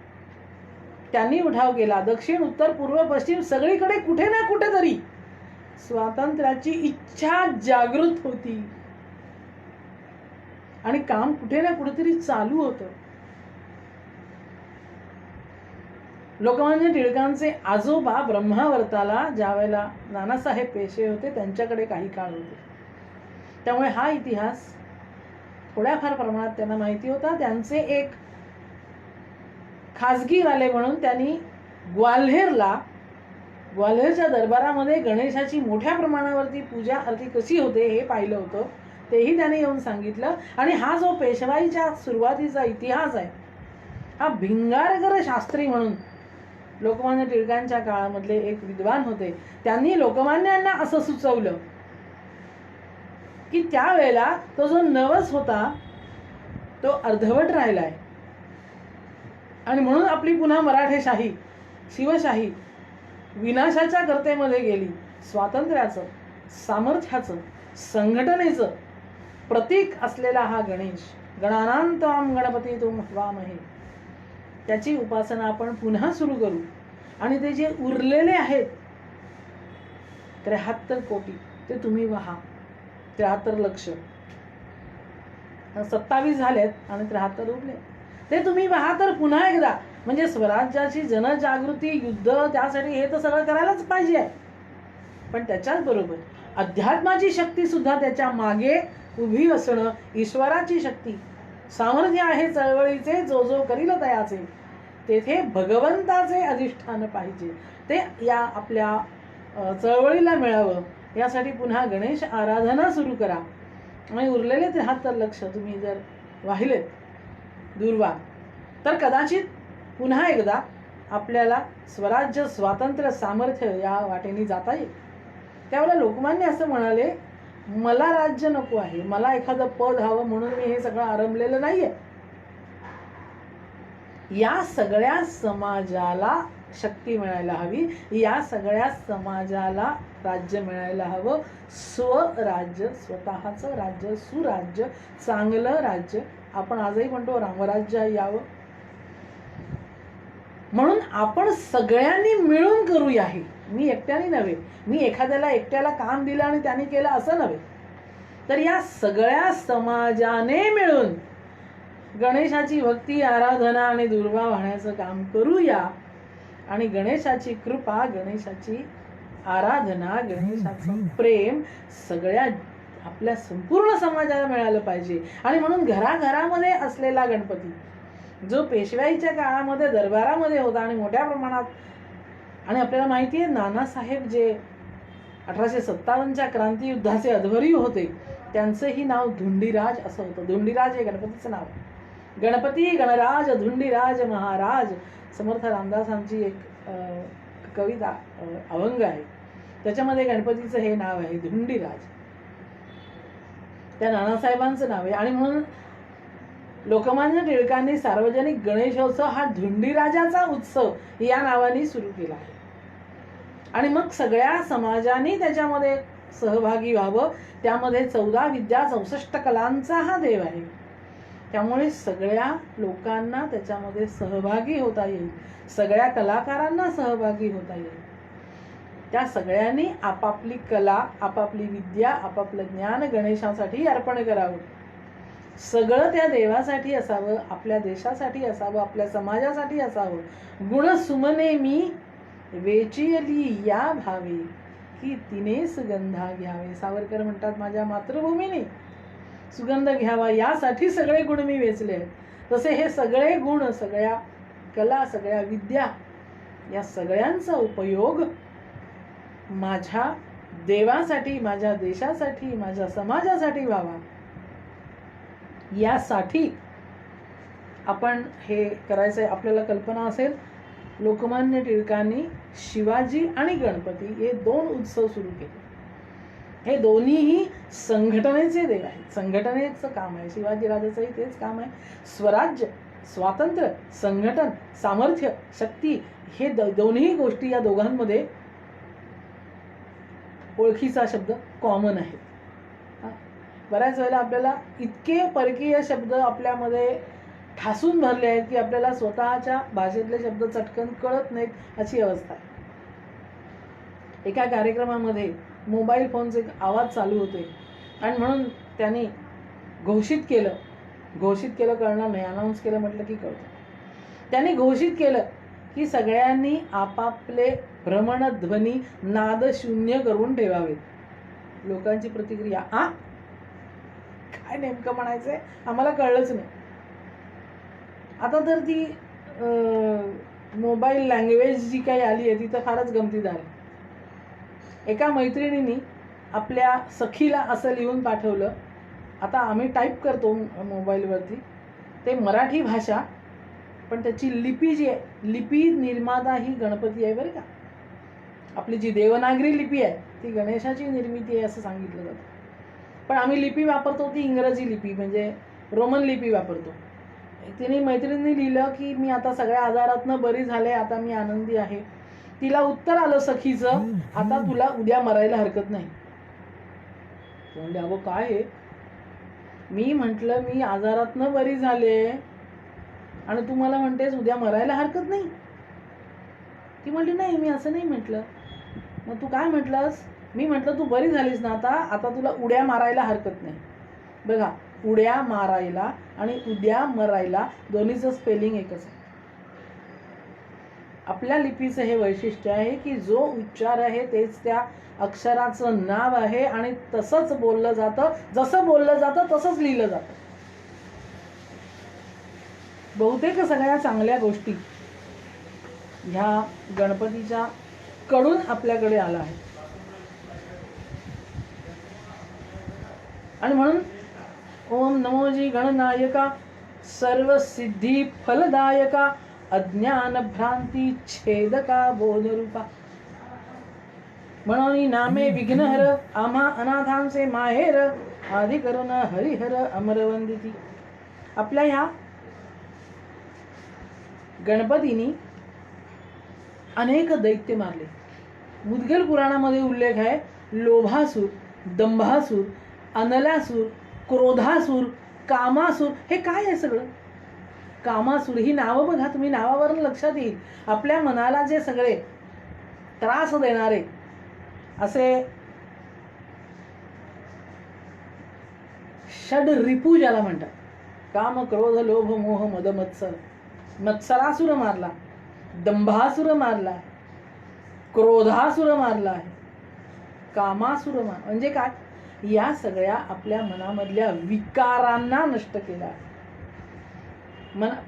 A: त्यांनी उठाव केला. दक्षिण, उत्तर, पूर्व, पश्चिम सगळीकडे कुठे ना कुठेतरी स्वातंत्र्याची इच्छा जागृत होती आणि काम कुठे ना कुठेतरी चालू होतं. लोकमान्य टिळकांचे आजोबा ब्रह्मावर्ताला ज्या वेळेला नानासाहेब पेशवे होते त्यांच्याकडे काही काळ होते, त्यामुळे हा इतिहास थोड्याफार प्रमाणात त्यांना माहिती होता. त्यांचे एक खाजगीवाले म्हणून त्यांनी ग्वाल्हेरच्या दरबारामध्ये गणेशाची मोठ्या प्रमाणावरती पूजा आरती कशी होते हे पाहिलं होतं. तेही त्याने येऊन सांगितलं. आणि हा जो पेशवाईच्या सुरुवातीचा इतिहास आहे, हा भिंगारकर शास्त्री म्हणून लोकमान्य टिळकांच्या काळामधले एक विद्वान होते. त्यांनी लोकमान्यांना असं सुचवलं की त्यावेळेला तो जो नवस होता तो अर्धवट राहिलाय आणि म्हणून आपली पुन्हा मराठेशाही, शिवशाही विनाशाच्या गर्तेमध्ये गेली. स्वातंत्र्याचं, सामर्थ्याचं, संघटनेचं प्रतीक असलेला हा गणेश, गणानांतां गणपती तुम हवामहे, त्याची उपासना आपण पुन्हा सुरू करू. आणि ते जे उरलेले आहेत 73 कोटी ते तुम्ही वहा. 73 लक्ष, 27 झालेत आणि 73 उरले, ते तुम्ही वहा. तर पुन्हा एकदा म्हणजे स्वराज्याची जनजागृती, युद्ध, त्यासाठी हे तर सगळं करायलाच पाहिजे. पण त्याच्याच बरोबर अध्यात्माची शक्ती सुद्धा त्याच्या मागे उभी असणं, ईश्वराची शक्ती, सामर्थ्य आहे चळवळीचे, जो जो करील तयाचे, तेथे भगवंताचे अधिष्ठान पाहिजे. ते या आपल्या चळवळीला मिळावं यासाठी पुन्हा गणेश आराधना सुरू करा. आणि उरलेले 73 लक्ष तुम्ही जर वाहिलेत दूरवा, तर कदाचित पुन्हा एकदा आपल्याला स्वराज्य, स्वातंत्र्य, सामर्थ्य या वाटेने जाता येईल. त्यावेळेला लोकमान्य असं म्हणाले, मला राज्य नको आहे, मला एखादं पद हवं म्हणून मी हे सगळं आरंभलेलं नाहीये. या सगळ्या समाजाला शक्ती मिळायला हवी, या सगळ्या समाजाला राज्य मिळायला हवं. स्वराज्य, स्वतःचं राज्य, सुराज्य, चांगलं राज्य. आपण आजही म्हणतो रामराज्य यावं. म्हणून आपण सगळ्यांनी मिळून करूया. हे मी एकट्याने नव्हे, मी एखाद्याला एकट्याला काम दिलं आणि त्याने केलं असं नव्हे, तर या सगळ्या समाजाने मिळून गणेशाची भक्ती, आराधना आणि दुर्वा वाहण्याचं काम करूया. आणि गणेशाची कृपा, गणेशाची आराधना, गणेशाचं प्रेम सगळ्या आपल्या संपूर्ण समाजाला मिळालं पाहिजे. आणि म्हणून घराघरामध्ये असलेला गणपती, जो पेशवाईच्या काळामध्ये दरबारामध्ये होता आणि मोठ्या प्रमाणात, आणि आपल्याला माहिती आहे नानासाहेब जे 1857च्या क्रांतियुद्धाचे अध्वर्यू होते, त्यांचंही नाव धुंडीराज असं होतं. धुंडीराज हे गणपतीचं नाव. गणपती गणराज धुंडीराज महाराज, समर्थ रामदासांची एक कविता, अभंग आहे, त्याच्यामध्ये गणपतीचं हे नाव आहे धुंडीराज. त्या नानासाहेबांचं नाव आहे. आणि म्हणून लोकमान्य टिळकांनी सार्वजनिक गणेशोत्सव हा धुंडीराजाचा उत्सव या नावाने सुरू केला आहे. आणि मग सगळ्या समाजाने त्याच्यामध्ये सहभागी व्हावं. त्यामध्ये 14 विद्या 64 कलांचा हा देव आहे. त्यामुळे सगळ्या लोकांना त्याच्यामध्ये सहभागी होता येईल, सगळ्या कलाकारांना सहभागी होता येईल. त्या सगळ्यांनी आपापली कला, आपापली विद्या, आपापलं ज्ञान गणेशासाठी अर्पण करावं. सगळं त्या देवासाठी असावं, आपल्या देशासाठी असावं, आपल्या समाजासाठी असावं. गुण सुमने मी वेचियली या भावे, की तिने सुगंधा घ्यावे. सावरकर म्हणतात, माझ्या मातृभूमीने सुगंध घ्यावा यासाठी सगळे गुण मी वेचले आहेत. तसे हे सगळे गुण, सगळ्या कला, सगळ्या विद्या, या सगळ्यांचा उपयोग माझ्या देवासाठी, माझ्या देशासाठी, माझ्या समाजासाठी व्हावा, यासाठी आपण हे करायचंय. आपल्याला कल्पना असेल, लोकमान्य टिळकांनी शिवाजी आणि गणपती हे 2 उत्सव सुरू केले. हे दोन्हीही संघटनेचे देव आहेत. संघटनेचं काम आहे. शिवाजीराजाचंही तेच काम आहे. स्वराज्य, स्वातंत्र्य, संघटन, सामर्थ्य, शक्ती हे दोन्ही गोष्टी या दोघांमध्ये ओळखीचा शब्द कॉमन आहे. बऱ्याच वेळेला आपल्याला इतके परकीय शब्द आपल्यामध्ये ठासून भरले आहेत की आपल्याला स्वतःच्या भाषेतले शब्द चटकन कळत नाहीत अशी अवस्था आहे. एका कार्यक्रमामध्ये मोबाईल फोनचे आवाज चालू होते आणि म्हणून त्यांनी घोषित केलं कळणार नाही, अनाऊन्स केलं म्हटलं की कळतं. त्यांनी घोषित केलं की सगळ्यांनी आपापले भ्रमणध्वनी नाद शून्य करून ठेवावेत. लोकांची प्रतिक्रिया, काय नेमकं म्हणायचंय आम्हाला कळलंच नाही. आता तर ती मोबाईल लँग्वेज जी काही आली आहे ती तर फारच गमतीदार आहे. एका मैत्रिणींनी आपल्या सखीला असं लिहून पाठवलं. आता आम्ही टाईप करतो मोबाईलवरती, ते मराठी भाषा, पण त्याची लिपी जी आहे, लिपी निर्माता ही गणपती आहे बरं का. आपली जी देवनागरी लिपी आहे ती गणेशाची निर्मिती आहे असं सांगितलं जातं. पण आम्ही लिपी वापरतो ती इंग्रजी लिपी म्हणजे रोमन लिपी वापरतो. तिने मैत्रिणींनी लिहिलं की मी आता सगळ्या आजारातनं बरी झाले, आता मी आनंदी आहे. तिला उत्तर आलं सखीचं, आता तुला उद्या मरायला हरकत नाही. म्हणजे अगो काय आहे, मी म्हटलं मी आजारातनं बरी झाले आणि तू मला म्हणतेस उद्या मरायला हरकत नाही. ती म्हणली नाही मी असं नाही म्हटलं. मग तू काय म्हटलंस? मी म्हटलं तू बरी झालीस ना आता तुला उड्या मारायला हरकत नाही. बघा, उड्या मारायला आणि उद्या मरायला दोन्हीचं स्पेलिंग एकच आहे. आपल्या लिपीचं हे वैशिष्ट्य आहे की जो उच्चार आहे तेच त्या अक्षराचं नाव आहे आणि तसंच बोललं जातं, जसं बोललं जातं तसंच लिहिलं जातं. बहुतेक सगळ्या चांगल्या गोष्टी ह्या गणपतीच्या कडून आपल्याकडे आला आहे. आणि म्हणून ओम नमोजी गणनायका सर्व सिद्धी फलदायका अज्ञान भ्रांती छेदका बोधरूपा म्हणून नामे विघ्नहर आम्हा अनाथांचे माहेर आदि करुण हरिहर अमरवंदिती. आपल्या ह्या गणपतीनी अनेक दैत्य मारले. मुद्गल पुराणामध्ये उल्लेख आहे लोभासूर, दंभासूर, अनलासूर, क्रोधासूर, कामासूर. हे काय आहे सगळं? कामासूर ही नावं बघा तुम्ही, नावावरून लक्षात येईल आपल्या मनाला जे सगळे त्रास देणारे असे षड रिपू ज्याला म्हणतात, काम क्रोध लोभ मोह मद मत्सर. मत्सरासुर मारला, दंभासुर मारला, क्रोधासुर मारला आहे, कामासुर मार म्हणजे काय? या सगळ्या आपल्या मनामधल्या विकारांना नष्ट केला.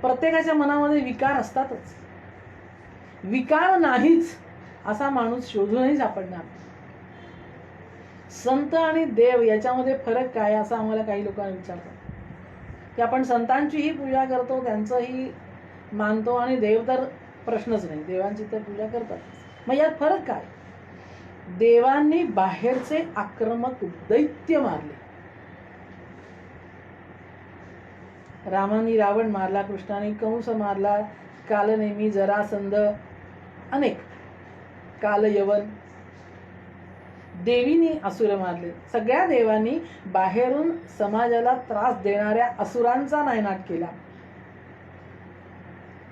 A: प्रत्येकाच्या मनामध्ये विकार असतातच. विकार नाहीच असा माणूस शोधूनही सापडणार. संत आणि देव याच्यामध्ये फरक काय असं आम्हाला काही लोकांना विचारतात की आपण संतांचीही पूजा करतो, त्यांचंही मानतो आणि देव तर प्रश्नच नाही, देवांची तर पूजा करतात. मग यात फरक काय? देवांनी बाहेरचे आक्रमक दैत्य मारले. रामानी रावण मारला, कृष्णाने कंस मारला, कालनेमी, जरासंध, अनेक कालयवन. देवीनी असुर मारले. सगळ्या देवांनी बाहेरून समाजाला त्रास देणाऱ्या असुरांचा नायनाट केला.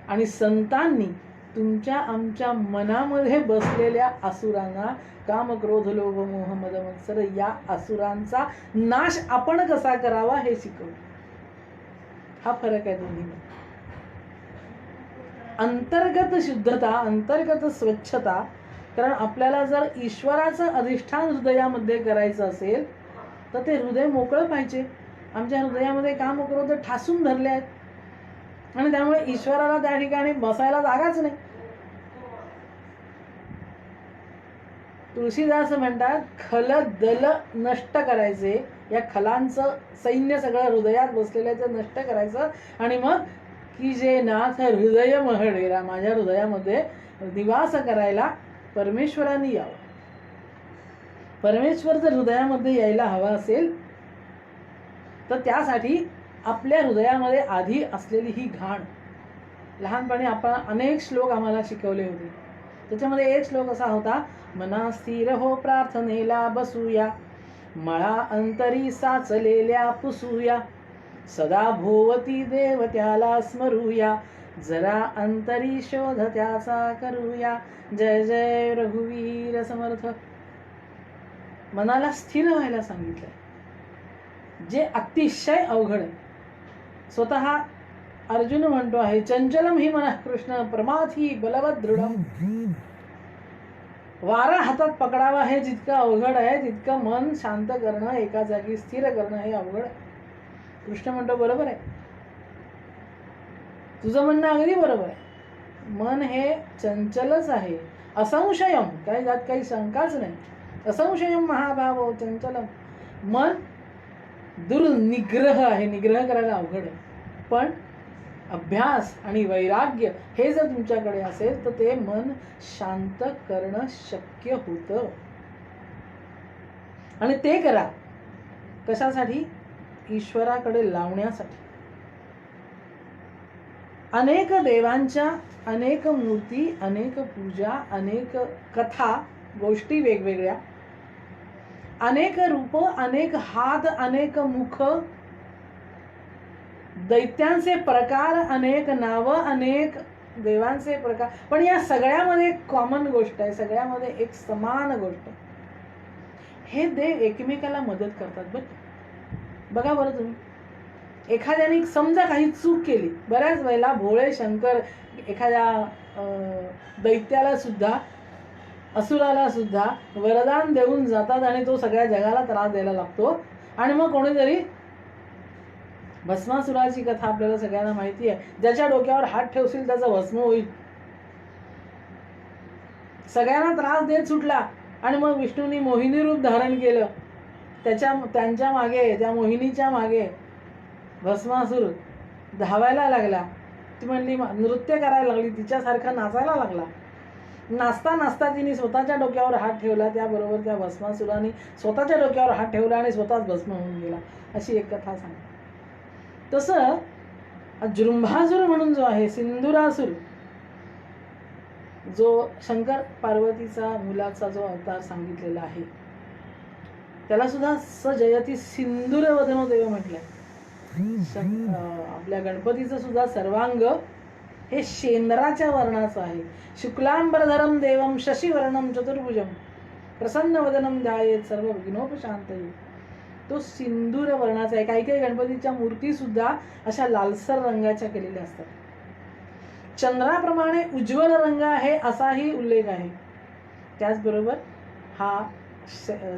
A: आणि संतांनी तुमच्या आमच्या मनामध्ये बसलेल्या असुरांना, काम क्रोध लोभ मोह मद मत्सर या असुरांचा नाश आपण कसा करावा हे शिकवलं. हा फरक आहे दोन्हीमध्ये. अंतर्गत शुद्धता, अंतर्गत स्वच्छता. कारण आपल्याला जर ईश्वराचं अधिष्ठान हृदयामध्ये करायचं असेल तर ते हृदय मोकळं पाहिजे. आमच्या हृदयामध्ये काम क्रोध ठासून धरले आहेत आणि त्यामुळे ईश्वराला त्या ठिकाणी बसायला जागाच नाही. तुळशीदास म्हणतात खल दल नष्ट करायचे. या खलांचं सैन्य सगळं हृदयात बसलेल्याचं नष्ट करायचं आणि मग की जे नाथ हृदय महडेरा, माझ्या हृदयामध्ये निवास करायला परमेश्वरांनी यावं. परमेश्वर जर हृदयामध्ये यायला हवा असेल तर त्यासाठी आपल्या हृदयामध्ये आधी असलेली ही घाण, लहानपणी आपण अनेक श्लोक आम्हाला शिकवले होते. त्याच्यामध्ये एक श्लोक असा होता, मना स्थिर हो प्रार्थनेला बसूया, मळा अंतरी साचलेल्या पुसूया, सदा भोवती देव त्याला स्मरूया, जरा अंतरी शोध त्याचा करूया, जय जय रघुवीर समर्थ. मनाला स्थिर व्हायला सांगितलंय, जे अतिशय अवघड आहे. स्वतः अर्जुन म्हणतो आहे, चंचलम ही मनः कृष्ण प्रमाथी बलवत दृढम. वारा हातात पकडावा हे जितकं अवघड आहे तितकं मन शांत करणं, एका जागी स्थिर करणं हे अवघड आहे. कृष्ण म्हणतो बरोबर आहे, तुझं म्हणणं अगदी बरोबर आहे. मन हे चंचलच आहे, असंशयम, काही त्यात काही शंकाच नाही. असंशयम महाभाव चंचलम. मन दुर्निग्रह आहे, निग्रह करायला अवघड आहे. पण अभ्यास आणि वैराग्य हे जर तुमच्याकडे असेल तर ते मन शांत करणं शक्य होतं. आणि ते करा कशासाठी? ईश्वराकडे लावण्यासाठी. अनेक देवांच्या अनेक मूर्ती, अनेक पूजा, अनेक कथा, गोष्टी वेगवेगळ्या, अनेक रूप, अनेक हात, अनेक मुख, दैत्यांचे प्रकार, अनेक नावं, अनेक देवांचे प्रकार. पण या सगळ्यामध्ये एक कॉमन गोष्ट आहे, सगळ्यामध्ये एक समान गोष्ट. हे देव एकमेकाला मदत करतात. बघा बरं तुम्ही, एखाद्याने समजा काही चूक केली, बऱ्याच वेळेला भोळे शंकर एखाद्या दैत्याला सुद्धा, असुराला सुद्धा वरदान देऊन जातात आणि तो सगळ्या जगाला त्रास द्यायला लागतो. आणि मग कोणीतरी, भस्मासुराची कथा आपल्याला सगळ्यांना माहिती आहे, ज्याच्या डोक्यावर हात ठेवशील त्याचा भस्म होईल. सगळ्यांना त्रास देत सुटला आणि मग विष्णूंनी मोहिनी रूप धारण केलं. त्यांच्या मागे, त्या मोहिनीच्या मागे भस्मासुर धावायला लागला. ती म्हणली, नृत्य करायला लागली, तिच्यासारखा नाचायला लागला. नाचता नाचता तिने स्वतःच्या डोक्यावर हात ठेवला, त्याबरोबर त्या भस्मासुराने स्वतःच्या डोक्यावर हात ठेवला आणि स्वतःच भस्म होऊन गेला. अशी एक कथा सांगते. तसं जृंभासुर म्हणून जो आहे, सिंदुरासुर, जो शंकर पार्वतीचा मुलाचा जो अवतार सांगितलेला आहे, त्याला सुद्धा सजयती सिंदूरवदनो देव म्हटलंय. आपल्या गणपतीचं सुद्धा सर्वांग हे शेंद्राच्या वर्णाचं आहे. शुक्लांबरधरम देवम शशिवर्णम चतुर्भुजम प्रसन्नवदनम ध्यायेत सर्व विघ्नोपशांतये. तो सिंदूर वर्णाचा आहे. काही काही गणपतीच्या मूर्ती सुद्धा अशा लालसर रंगाच्या केलेल्या असतात. चंद्राप्रमाणे उज्ज्वल रंग आहे असाही उल्लेख आहे. त्याचबरोबर हा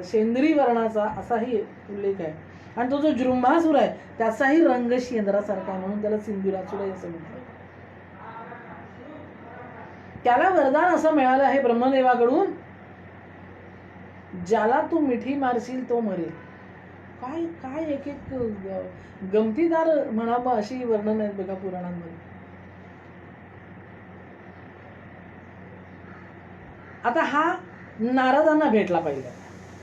A: शेंद्री वर्णाचा असाही उल्लेख आहे. आणि तो जो जृंभासुर आहे त्याचाही रंग शेंद्रासारखा आहे, म्हणून त्याला सिंदुरासुर आहे असं म्हणतात. त्याला वरदान असं मिळालं आहे ब्रह्मदेवाकडून, ज्याला तू मिठी मारशील तो मरेल. काय काय एक एक गमतीदार म्हणावं अशी वर्णन आहेत बघा पुराणांमध्ये. आता हा नारदांना भेटला पाहिजे.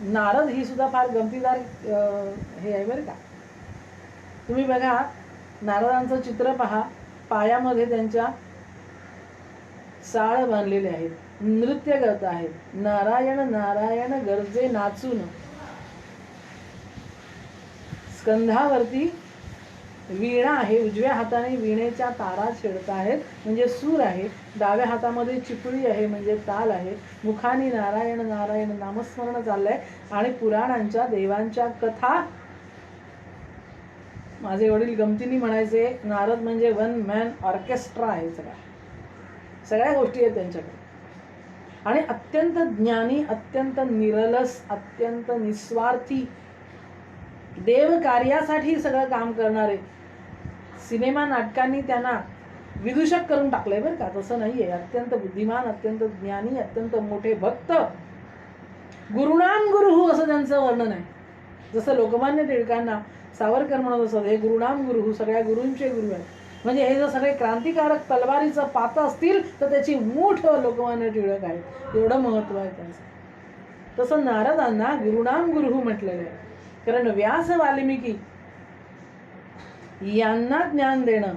A: नारद ही सुद्धा फार गमतीदार हे आहे बरं का. तुम्ही बघा, नारदांचं चित्र पहा, पायामध्ये त्यांच्या साळ बांधलेले आहेत, नृत्य करत आहेत, नारायण नारायण गरजे नाचून. स्कंधावरती वीणा आहे, उजव्या हाताने वीणेच्या तारा छेडत आहेत म्हणजे सूर आहे, डाव्या हातामध्ये चिपळी आहे म्हणजे ताल आहे, मुखाने नारायण नारायण नामस्मरण चाललंय. आणि पुराणांच्या देवांच्या कथा, माझे वडील गमतीने म्हणायचे, नारद म्हणजे वन मॅन ऑर्केस्ट्रा आहे. सगळ्या गोष्टी आहेत त्यांच्याकडे. आणि अत्यंत ज्ञानी, अत्यंत निरलस, अत्यंत निस्वार्थी, देव कार्यासाठी सगळं काम करणारे. सिनेमा नाटकांनी त्यांना विदूषक करून टाकलंय बरं का, तसं नाहीये. अत्यंत बुद्धिमान, अत्यंत ज्ञानी, अत्यंत मोठे भक्त, गुरुणाम गुरुहू असं त्यांचं वर्णन आहे. जसं लोकमान्य टिळकांना सावरकर म्हणत असत, हे गुरुणाम गुरुहू, सगळ्या गुरूंचे गुरु आहेत. म्हणजे हे जर सगळे क्रांतिकारक तलवारीचं पात असतील तर त्याची मूठ लोकमान्य टिळक आहे. एवढं महत्व आहे त्यांचं. तसं नारदांना गुरुणाम गुरुहू म्हटलेलं आहे. कारण व्यास वाल्मिकी यांना ज्ञान देणं,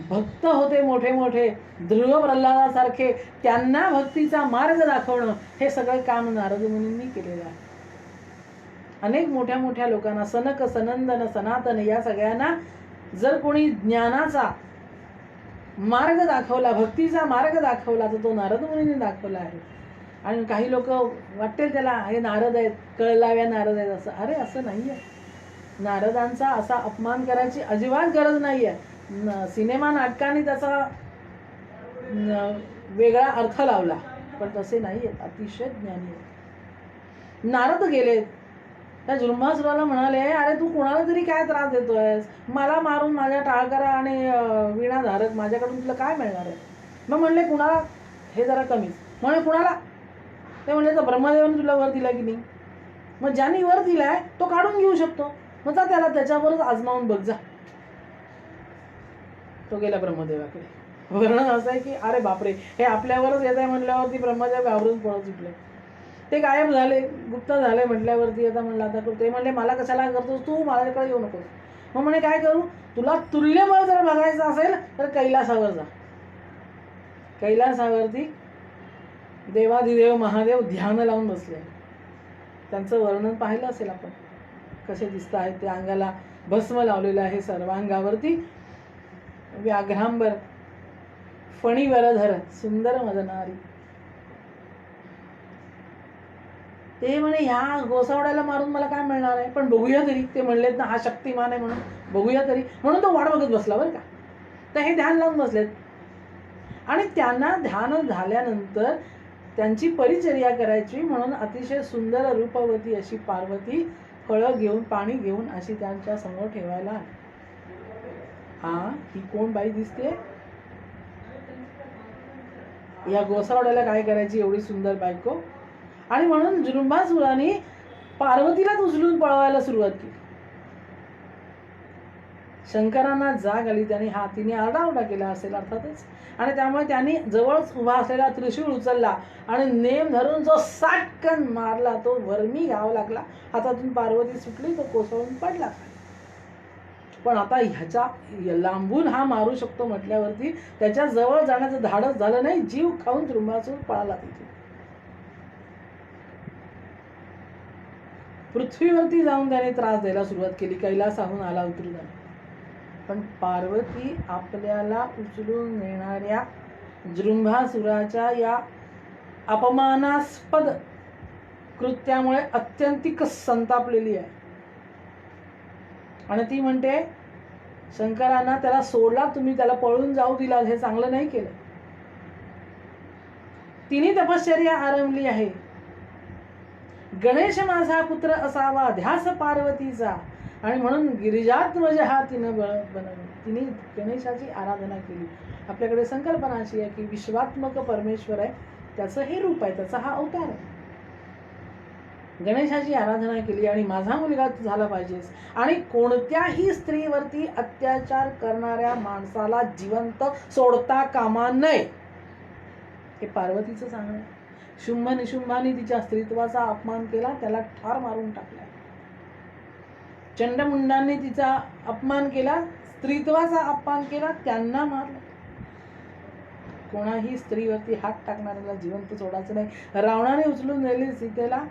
A: भक्त होते मोठे मोठे ध्रुव प्रल्हादासारखे, त्यांना भक्तीचा मार्ग दाखवणं, हे सगळं काम नारद मुनींनी केलेलं आहे. अनेक मोठ्या मोठ्या लोकांना, सनक सनंदन सनातन या सगळ्यांना जर कोणी ज्ञानाचा मार्ग दाखवला, भक्तीचा मार्ग दाखवला, तर तो नारद मुनींनी दाखवला आहे. आणि काही लोक वाटते त्याला हे नारद आहेत, कळलाव्या नारद आहेत असं. अरे असं नाही आहे. नारदांचा असा अपमान करायची अजिबात गरज नाही आहे. सिनेमा नाटकाने त्याचा वेगळा अर्थ लावला, पण तसे नाही आहेत. अतिशय ज्ञानी आहेत. नारद गेले त्या जृंभासुराला, म्हणाले अरे तू कोणाला तरी काय त्रास देतोयस, मला मारून माझ्या टाळकरा आणि वीणाधारक माझ्याकडून तुला काय मिळणार आहे. मग म्हणले कुणाला, हे जरा कमीच. म्हणे कुणाला, ते म्हणले तर ब्रह्मदेवाने तुला वर दिला की नाही. मग ज्यांनी वर दिलाय तो काढून घेऊ शकतो, मग जा त्याला त्याच्यावरच आजमावून बघ जा. तो गेला ब्रह्मदेवाकडे. वर्णन असं आहे की अरे बापरे, हे आपल्यावरच येत आहे म्हटल्यावरती ब्रह्मदेव घाबरून पळत सुटले. ते गायब झाले, गुप्त झाले म्हटल्यावरती आता म्हणलं आता ते म्हणले मला कशाला करतोस तू, माझ्याकडे येऊ नकोस. मग म्हणे काय करू, तुला तुल्यबळ जर बघायचं असेल तर कैलासावर जा. कैलासावरती देवाधिदेव महादेव ध्यान लावून बसले. त्यांचं वर्णन पाहिलं असेल आपण, कसे दिसत आहेत ते. अंगाला भस्म लावलेलं आहे सर्वांगावरती. व्याघ्रांबर फणीवरधर सुंदर मदनारी. ते म्हणे ह्या गोसावड्याला मारून मला काय मिळणार आहे, पण बघूया तरी. ते म्हणलेत ना हा शक्तिमान आहे म्हणून, बघूया तरी. म्हणून तो वाट बघत बसला बरं का. तर हे ध्यान लावून बसलेत. आणि त्यांना ध्यान झाल्यानंतर त्यांची परिचर्या करायची म्हणून अतिशय सुंदर रूपवती अशी पार्वती फळं घेऊन पाणी घेऊन अशी त्यांच्या समोर ठेवायला. हा ही कोण बाई दिसते, या गोसावड्याला काय करायची एवढी सुंदर बायको. आणि म्हणून जृंभासुराने पार्वतीलाच उचलून पळवायला सुरुवात केली. शंकरांना जाग आली, त्याने हातीने आरडाओरडा केला असेल अर्थातच. आणि त्यामुळे त्यांनी जवळच उभा असलेला त्रिशूळ उचलला आणि नेम धरून जो साटकन मारला, तो वर्मी घावा लागला. हातातून पार्वती सुटली, तो कोसळून पडला. पण आता ह्याच्या लांबून हा मारू शकतो म्हटल्यावरती त्याच्या जवळ जाण्याचं धाडस झालं नाही. जीव खाऊन जृंभासूर पळाला तिथे. पृथ्वीवरती जाऊन त्याने त्रास द्यायला सुरुवात केली. कैलासाहून आला उतरून आला. पण पार्वती आपल्याला उचलून नेणाऱ्या जृंभासुराच्या या अपमानास्पद कृत्यामुळे अत्यंतिक संतापलेली आहे. आणि ती म्हणते शंकरांना त्याला सोडला तुम्ही, त्याला पळून जाऊ दिला, हे चांगलं नाही केलं. तिने तपश्चर्या आरंभली आहे. गणेश माझा पुत्र असावा ध्यास पार्वतीचा, आणि म्हणून गिरिजात्मज हा तिनं बनवली. तिने गणेशाची आराधना केली. आपल्याकडे संकल्पना अशी आहे की विश्वात्मक परमेश्वर आहे, त्याचं हे रूप आहे, त्याचा हा अवतार आहे. गणेशाची आराधना केली आणि माझा मुलगा झाला पाहिजेस, आणि कोणत्याही स्त्रीवरती अत्याचार करणाऱ्या माणसाला जिवंत सोडता कामा नये, हे पार्वतीचं सांगणं आहे. शुंभ निशुंभाने तिच्या स्त्रीत्वाचा अपमान केला, त्याला ठार मारून टाकला. चंडमुंडांनी तिचा अपमान केला, स्त्रीत्वाचा अपमान केला, त्यांना मारलं. कोणाही स्त्रीवरती हात टाकणाऱ्याला जिवंत सोडायचं नाही. रावणाने उचलून नेली सीतेला,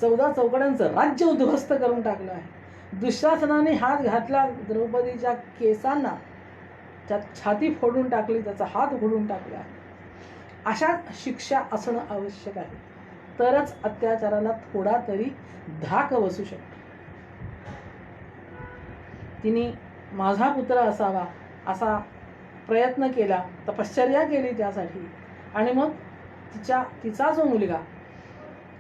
A: 14 चौकड्यांचं राज्य उद्ध्वस्त करून टाकलं आहे. दुःशासनाने हात घातला द्रौपदीच्या केसांना, त्यात छाती फोडून टाकली, त्याचा हात फोडून टाकला. अशा शिक्षा असणं आवश्यक आहे, तरच अत्याचाराला थोडा तरी धाक बसू शकतो. तिने माझा पुत्र असावा असा प्रयत्न केला, तपश्चर्या केली त्यासाठी. आणि मग तिचा जो मुलगा,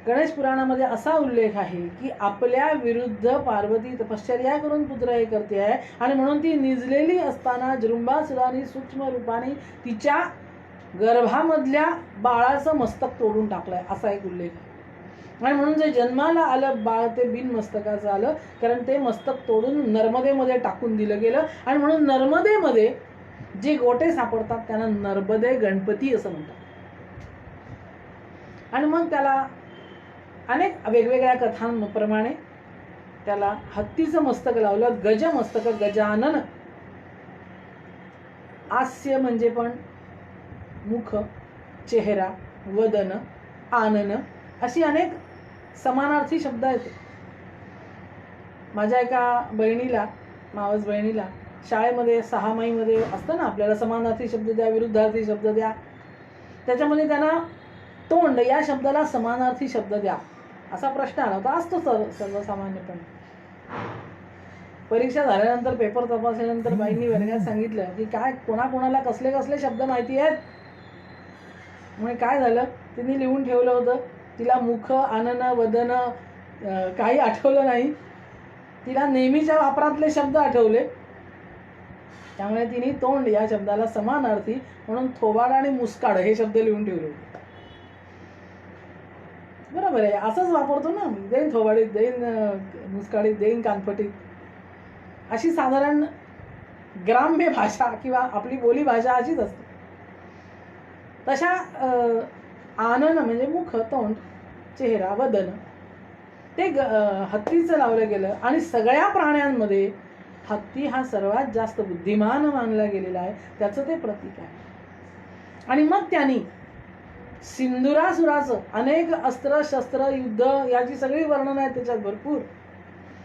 A: गणेश पुराणामध्ये असा उल्लेख आहे की आपल्या विरुद्ध पार्वती तपश्चर्या करून पुत्र हे करते आहे, आणि म्हणून ती निजलेली असताना जृंभासुराने सूक्ष्म रूपाने तिच्या गर्भामधल्या बाळाचं मस्तक तोडून टाकलंय, असा एक उल्लेख आहे. आणि म्हणून जे जन्माला आलं बाळ ते बिनमस्तकाचं आलं, कारण ते मस्तक तोडून नर्मदेमध्ये टाकून दिलं गेलं. आणि म्हणून नर्मदेमध्ये जे गोटे सापडतात त्यांना नर्मदे गणपती असं म्हणतात. आणि मग त्याला अनेक वेगवेगळ्या कथांप्रमाणे त्याला हत्तीचं मस्तक लावलं, गज मस्तक, गजानन. आस्य म्हणजे पण मुख, चेहरा, वदन, आनन अशी अनेक समानार्थी शब्द आहेत. माझ्या एका बहिणीला, मावस बहिणीला, शाळेमध्ये 6 माहीमध्ये असतं ना आपल्याला समानार्थी शब्द द्या, विरुद्धार्थी शब्द द्या. त्याच्यामध्ये त्यांना तोंड या शब्दाला समानार्थी शब्द द्या असा प्रश्न आला होता. असतो सर्वसामान्यपणे. परीक्षा झाल्यानंतर, पेपर तपासल्यानंतर बाईंनी वर्गात सांगितलं की काय कोणाकोणाला कसले कसले शब्द माहिती आहेत. म्हणजे काय झालं, तिने लिहून ठेवलं होतं. तिला मुख, आनन, वदन काही आठवलं नाही. तिला नेहमीच्या वापरातले शब्द आठवले. त्यामुळे तिने तोंड या शब्दाला समानार्थी म्हणून थोबाड आणि मुस्काड हे शब्द लिहून ठेवले. बरोबर आहे, असंच वापरतो ना. देईन थोबाडीत, देईन मुस्काडीत, देईन कानपटीत, अशी साधारण ग्राम्य भाषा किंवा आपली बोली भाषा अशीच असते. तशा आनन म्हणजे मुख, तोंड, चेहरा, वदन ते हत्तीचं लावलं गेलं. आणि सगळ्या प्राण्यांमध्ये हत्ती हा सर्वात जास्त बुद्धिमान मानला गेलेला आहे, त्याचं ते प्रतीक आहे. आणि मग त्यांनी सिंधुरासुराचं अनेक अस्त्र शस्त्र युद्ध याची सगळी वर्णन आहेत त्याच्यात भरपूर.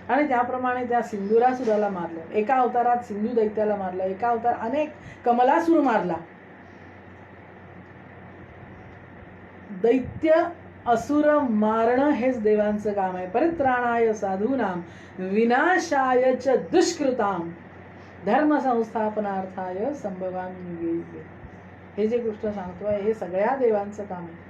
A: आणि त्याप्रमाणे त्या सिंधुरासुराला मारलं. एका अवतारात सिंधू दैत्याला मारलं, एका अवतार अनेक कमलासूर मारला. दैत्य असुर मारणं हेच देवांचं काम आहे. परित्राणाय साधूनाम विनाशाय च दुष्कृताम धर्म संस्थापनार्थाय संभवामी युगे. हे जे कृष्ण सांगतोय हे सगळ्या देवांचं काम आहे.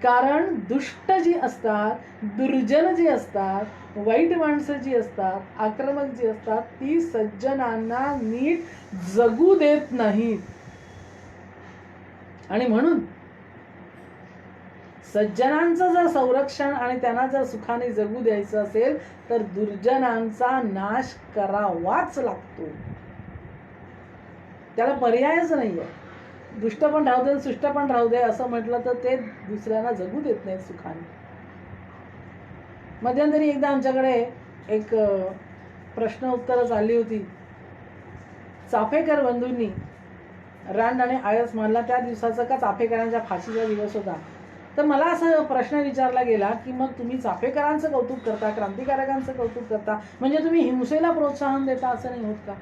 A: कारण दुष्ट जी असतात, दुर्जन जी असतात, वाईट माणसं जी असतात, आक्रमक जी असतात, ती सज्जनांना नीट जगू देत नाहीत. आणि म्हणून सज्जनांचं जर संरक्षण आणि त्यांना जर सुखाने जगू द्यायचं असेल तर दुर्जनांचा नाश करावाच लागतो. त्याला पर्यायच नाहीये. दुष्ट पण राहू दे, सुष्ट पण राहू दे असं म्हटलं तर ते दुसऱ्यांना जगू देत नाहीत सुखाने. मध्यंतरी एकदा आमच्याकडे एक प्रश्न उत्तरं चालली होती. चाफेकर बंधूंनी रांड आणि आळस मारला त्या दिवसाचा का चाफेकरांच्या फाशीचा दिवस होता. तर मला असा प्रश्न विचारला गेला की मग तुम्ही चाफेकरांचं कौतुक करता, क्रांतिकारकांचं कौतुक करता, म्हणजे तुम्ही हिंसेला प्रोत्साहन देता असं नाही होत का?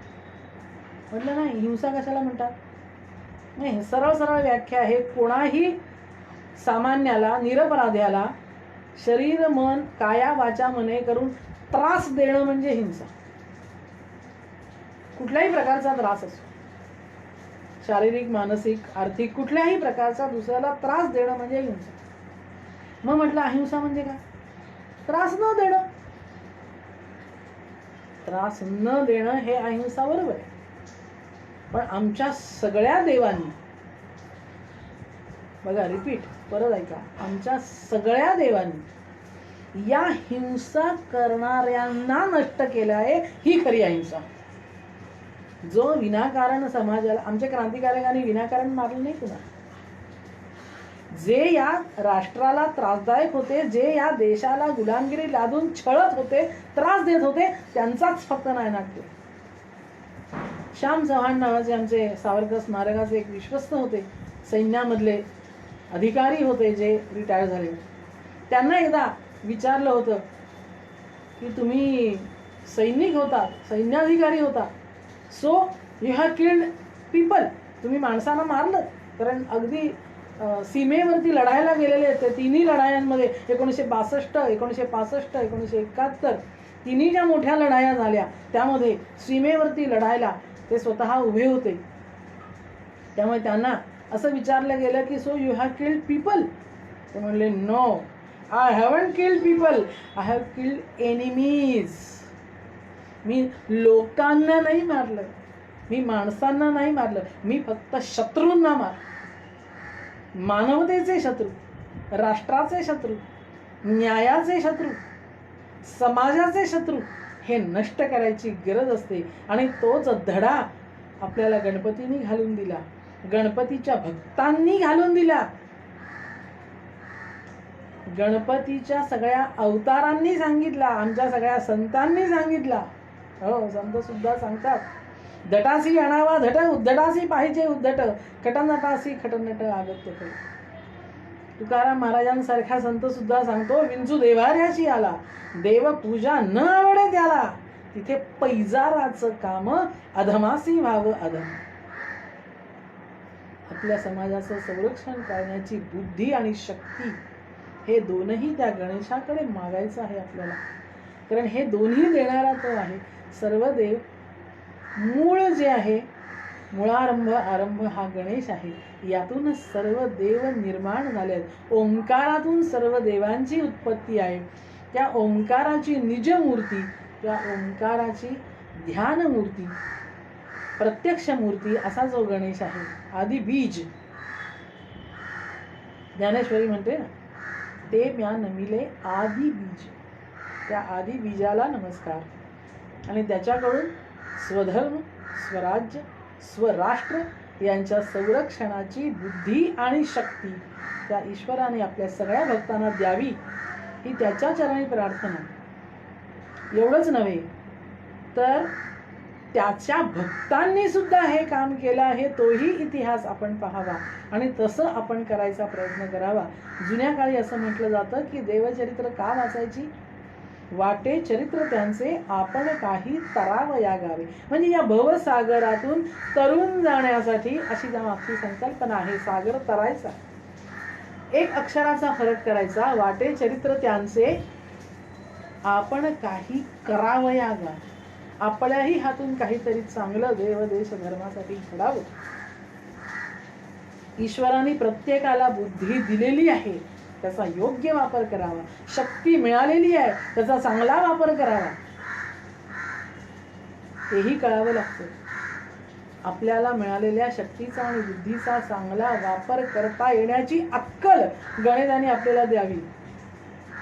A: म्हटलं नाही, हिंसा कशाला म्हणतात. नाही, सरळ सरळ व्याख्या आहे. कोणाही सामान्याला, निरपराध्याला शरीर, मन, काया, वाचा, मने करून त्रास देणं म्हणजे हिंसा. कुठल्याही प्रकारचा त्रास असो, शारीरिक, मानसिक, आर्थिक, कुठल्याही प्रकारचा दुसऱ्याला त्रास देणं म्हणजे हिंसा. मग म्हटलं अहिंसा म्हणजे काय? त्रास न देणं. त्रास न देणं हे अहिंसा बरोबर आहे. पण आमच्या सगळ्या देवांनी, बघा रिपीट परत ऐका, आमच्या सगळ्या देवांनी या हिंसा करणाऱ्यांना नष्ट केलं आहे. ही खरी अहिंसा. जो विनाकारण समाजाला, आमच्या क्रांतिकारकांनी विनाकारण मारलं नाही कुणा. जे या राष्ट्राला त्रासदायक होते, जे या देशाला गुलामगिरी लादून छळत होते, त्रास देत होते, त्यांचाच फक्त नायनाट केला. श्याम चव्हाण नावाचे आमचे सावरकर स्मारकाचे एक विश्वस्त होते, सैन्यामधले अधिकारी होते जे रिटायर झाले. त्यांना एकदा विचारलं होतं की तुम्ही सैनिक होता, सैन्याधिकारी होता, so you have killed people. तुम्ही माणसांना मारलं. कारण अगदी सीमेवरती लढायला गेलेले ते तिन्ही लढायांमध्ये 1962, 1965, 1971 तिन्ही ज्या मोठ्या लढाया झाल्या त्यामध्ये सीमेवरती लढायला ते स्वतः उभे होते. त्यामुळे त्यांना असं विचारलं गेलं की so you have killed people. ते म्हणले no, I haven't killed people, I have killed enemies. मी लोकांना नाही मारलं, मी माणसांना नाही मारलं, मी फक्त शत्रूंना मारलं. मानवतेचे शत्रू, राष्ट्राचे शत्रू, न्यायाचे शत्रू, समाजाचे शत्रू हे नष्ट करायची गरज असते. आणि तोच धडा आपल्याला गणपतींनी घालून दिला, गणपतीच्या भक्तांनी घालून दिला. गणपतीच्या सगळ्या अवतारांनी सांगितला, आमच्या सगळ्या संतांनी सांगितला. हो, संत सुद्धा सांगतात, दटासी आणावा धट, उद्धटासी पाहिजे उद्धट, कटनटासी खटनट आगत्य कर. तुकाराम महाराजांसारखा संत सुद्धा सांगतो, विंचू देवाऱ्याची आला, देव पूजा न आवडे त्याला, तिथे पैजाराचं काम अधमासी व्हावं अधम. आपल्या समाजाचं संरक्षण करण्याची बुद्धी आणि शक्ती हे दोनही त्या गणेशाकडे मागायचं आहे आपल्याला. कारण हे दोन्ही देणारा तो आहे. सर्व देव मूळ जे आहे, मुळारंभ आरंभ हा गणेश आहे. यातून सर्व देव निर्माण झाले आहेत. ओंकारातून सर्व देवांची उत्पत्ती आहे. त्या ओंकाराची निजमूर्ती, त्या ओंकाराची ध्यान मूर्ती, प्रत्यक्ष मूर्ती असा जो गणेश आहे, आदी बीज. ज्ञानेश्वरी म्हणते ना, ते म्या नमिले आदी बीज. त्या आदी बीजाला नमस्कार. आणि त्याच्याकडून स्वधर्म, स्वराज्य, स्वराष्ट्र यांच्या संरक्षणाची बुद्धी आणि शक्ती त्या ईश्वराने आपल्या सगळ्या भक्तांना द्यावी, ही त्याच्या चरणी प्रार्थना. एवढंच नव्हे तर त्याच्या भक्तांनी सुद्धा हे काम केलं आहे, तोही इतिहास आपण पाहावा आणि तसं आपण करायचा प्रयत्न करावा. जुन्या काळी असं म्हटलं जातं की देवचरित्र का वाचायची? वाटे चरित्र त्यांचे आपण काही तरावया गावे. म्हणजे या भवसागरातून तरुण जाण्यासाठी अशी मागची संकल्पना आहे. सागर तरायचा, एक अक्षराचा फरक करायचा. वाटे चरित्र त्यांचे आपण काही करावया गा. आपल्याही हातून काहीतरी चांगलं देव देश धर्मासाठी घडावं. ईश्वराने प्रत्येकाला बुद्धी दिलेली आहे, त्याचा योग्य वापर करावा. शक्ती मिळालेली आहे, त्याचा चांगला वापर करावा. तेही कळावं लागतं. आपल्याला मिळालेल्या शक्तीचा आणि बुद्धीचा चांगला वापर करता येण्याची अक्कल गणेशाने आपल्याला द्यावी,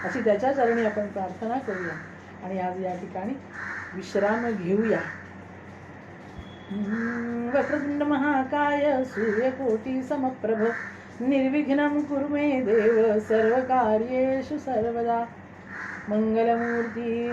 A: अशी त्याच्या चरणी आपण प्रार्थना करूया. आणि आज या ठिकाणी विश्राम घेऊया. वक्रतुंड महाकाय सूर्यकोटी समप्रभ निर्विघ्नं कुरु मे देव सर्वकार्येषु सर्वदा. मंगलमूर्ती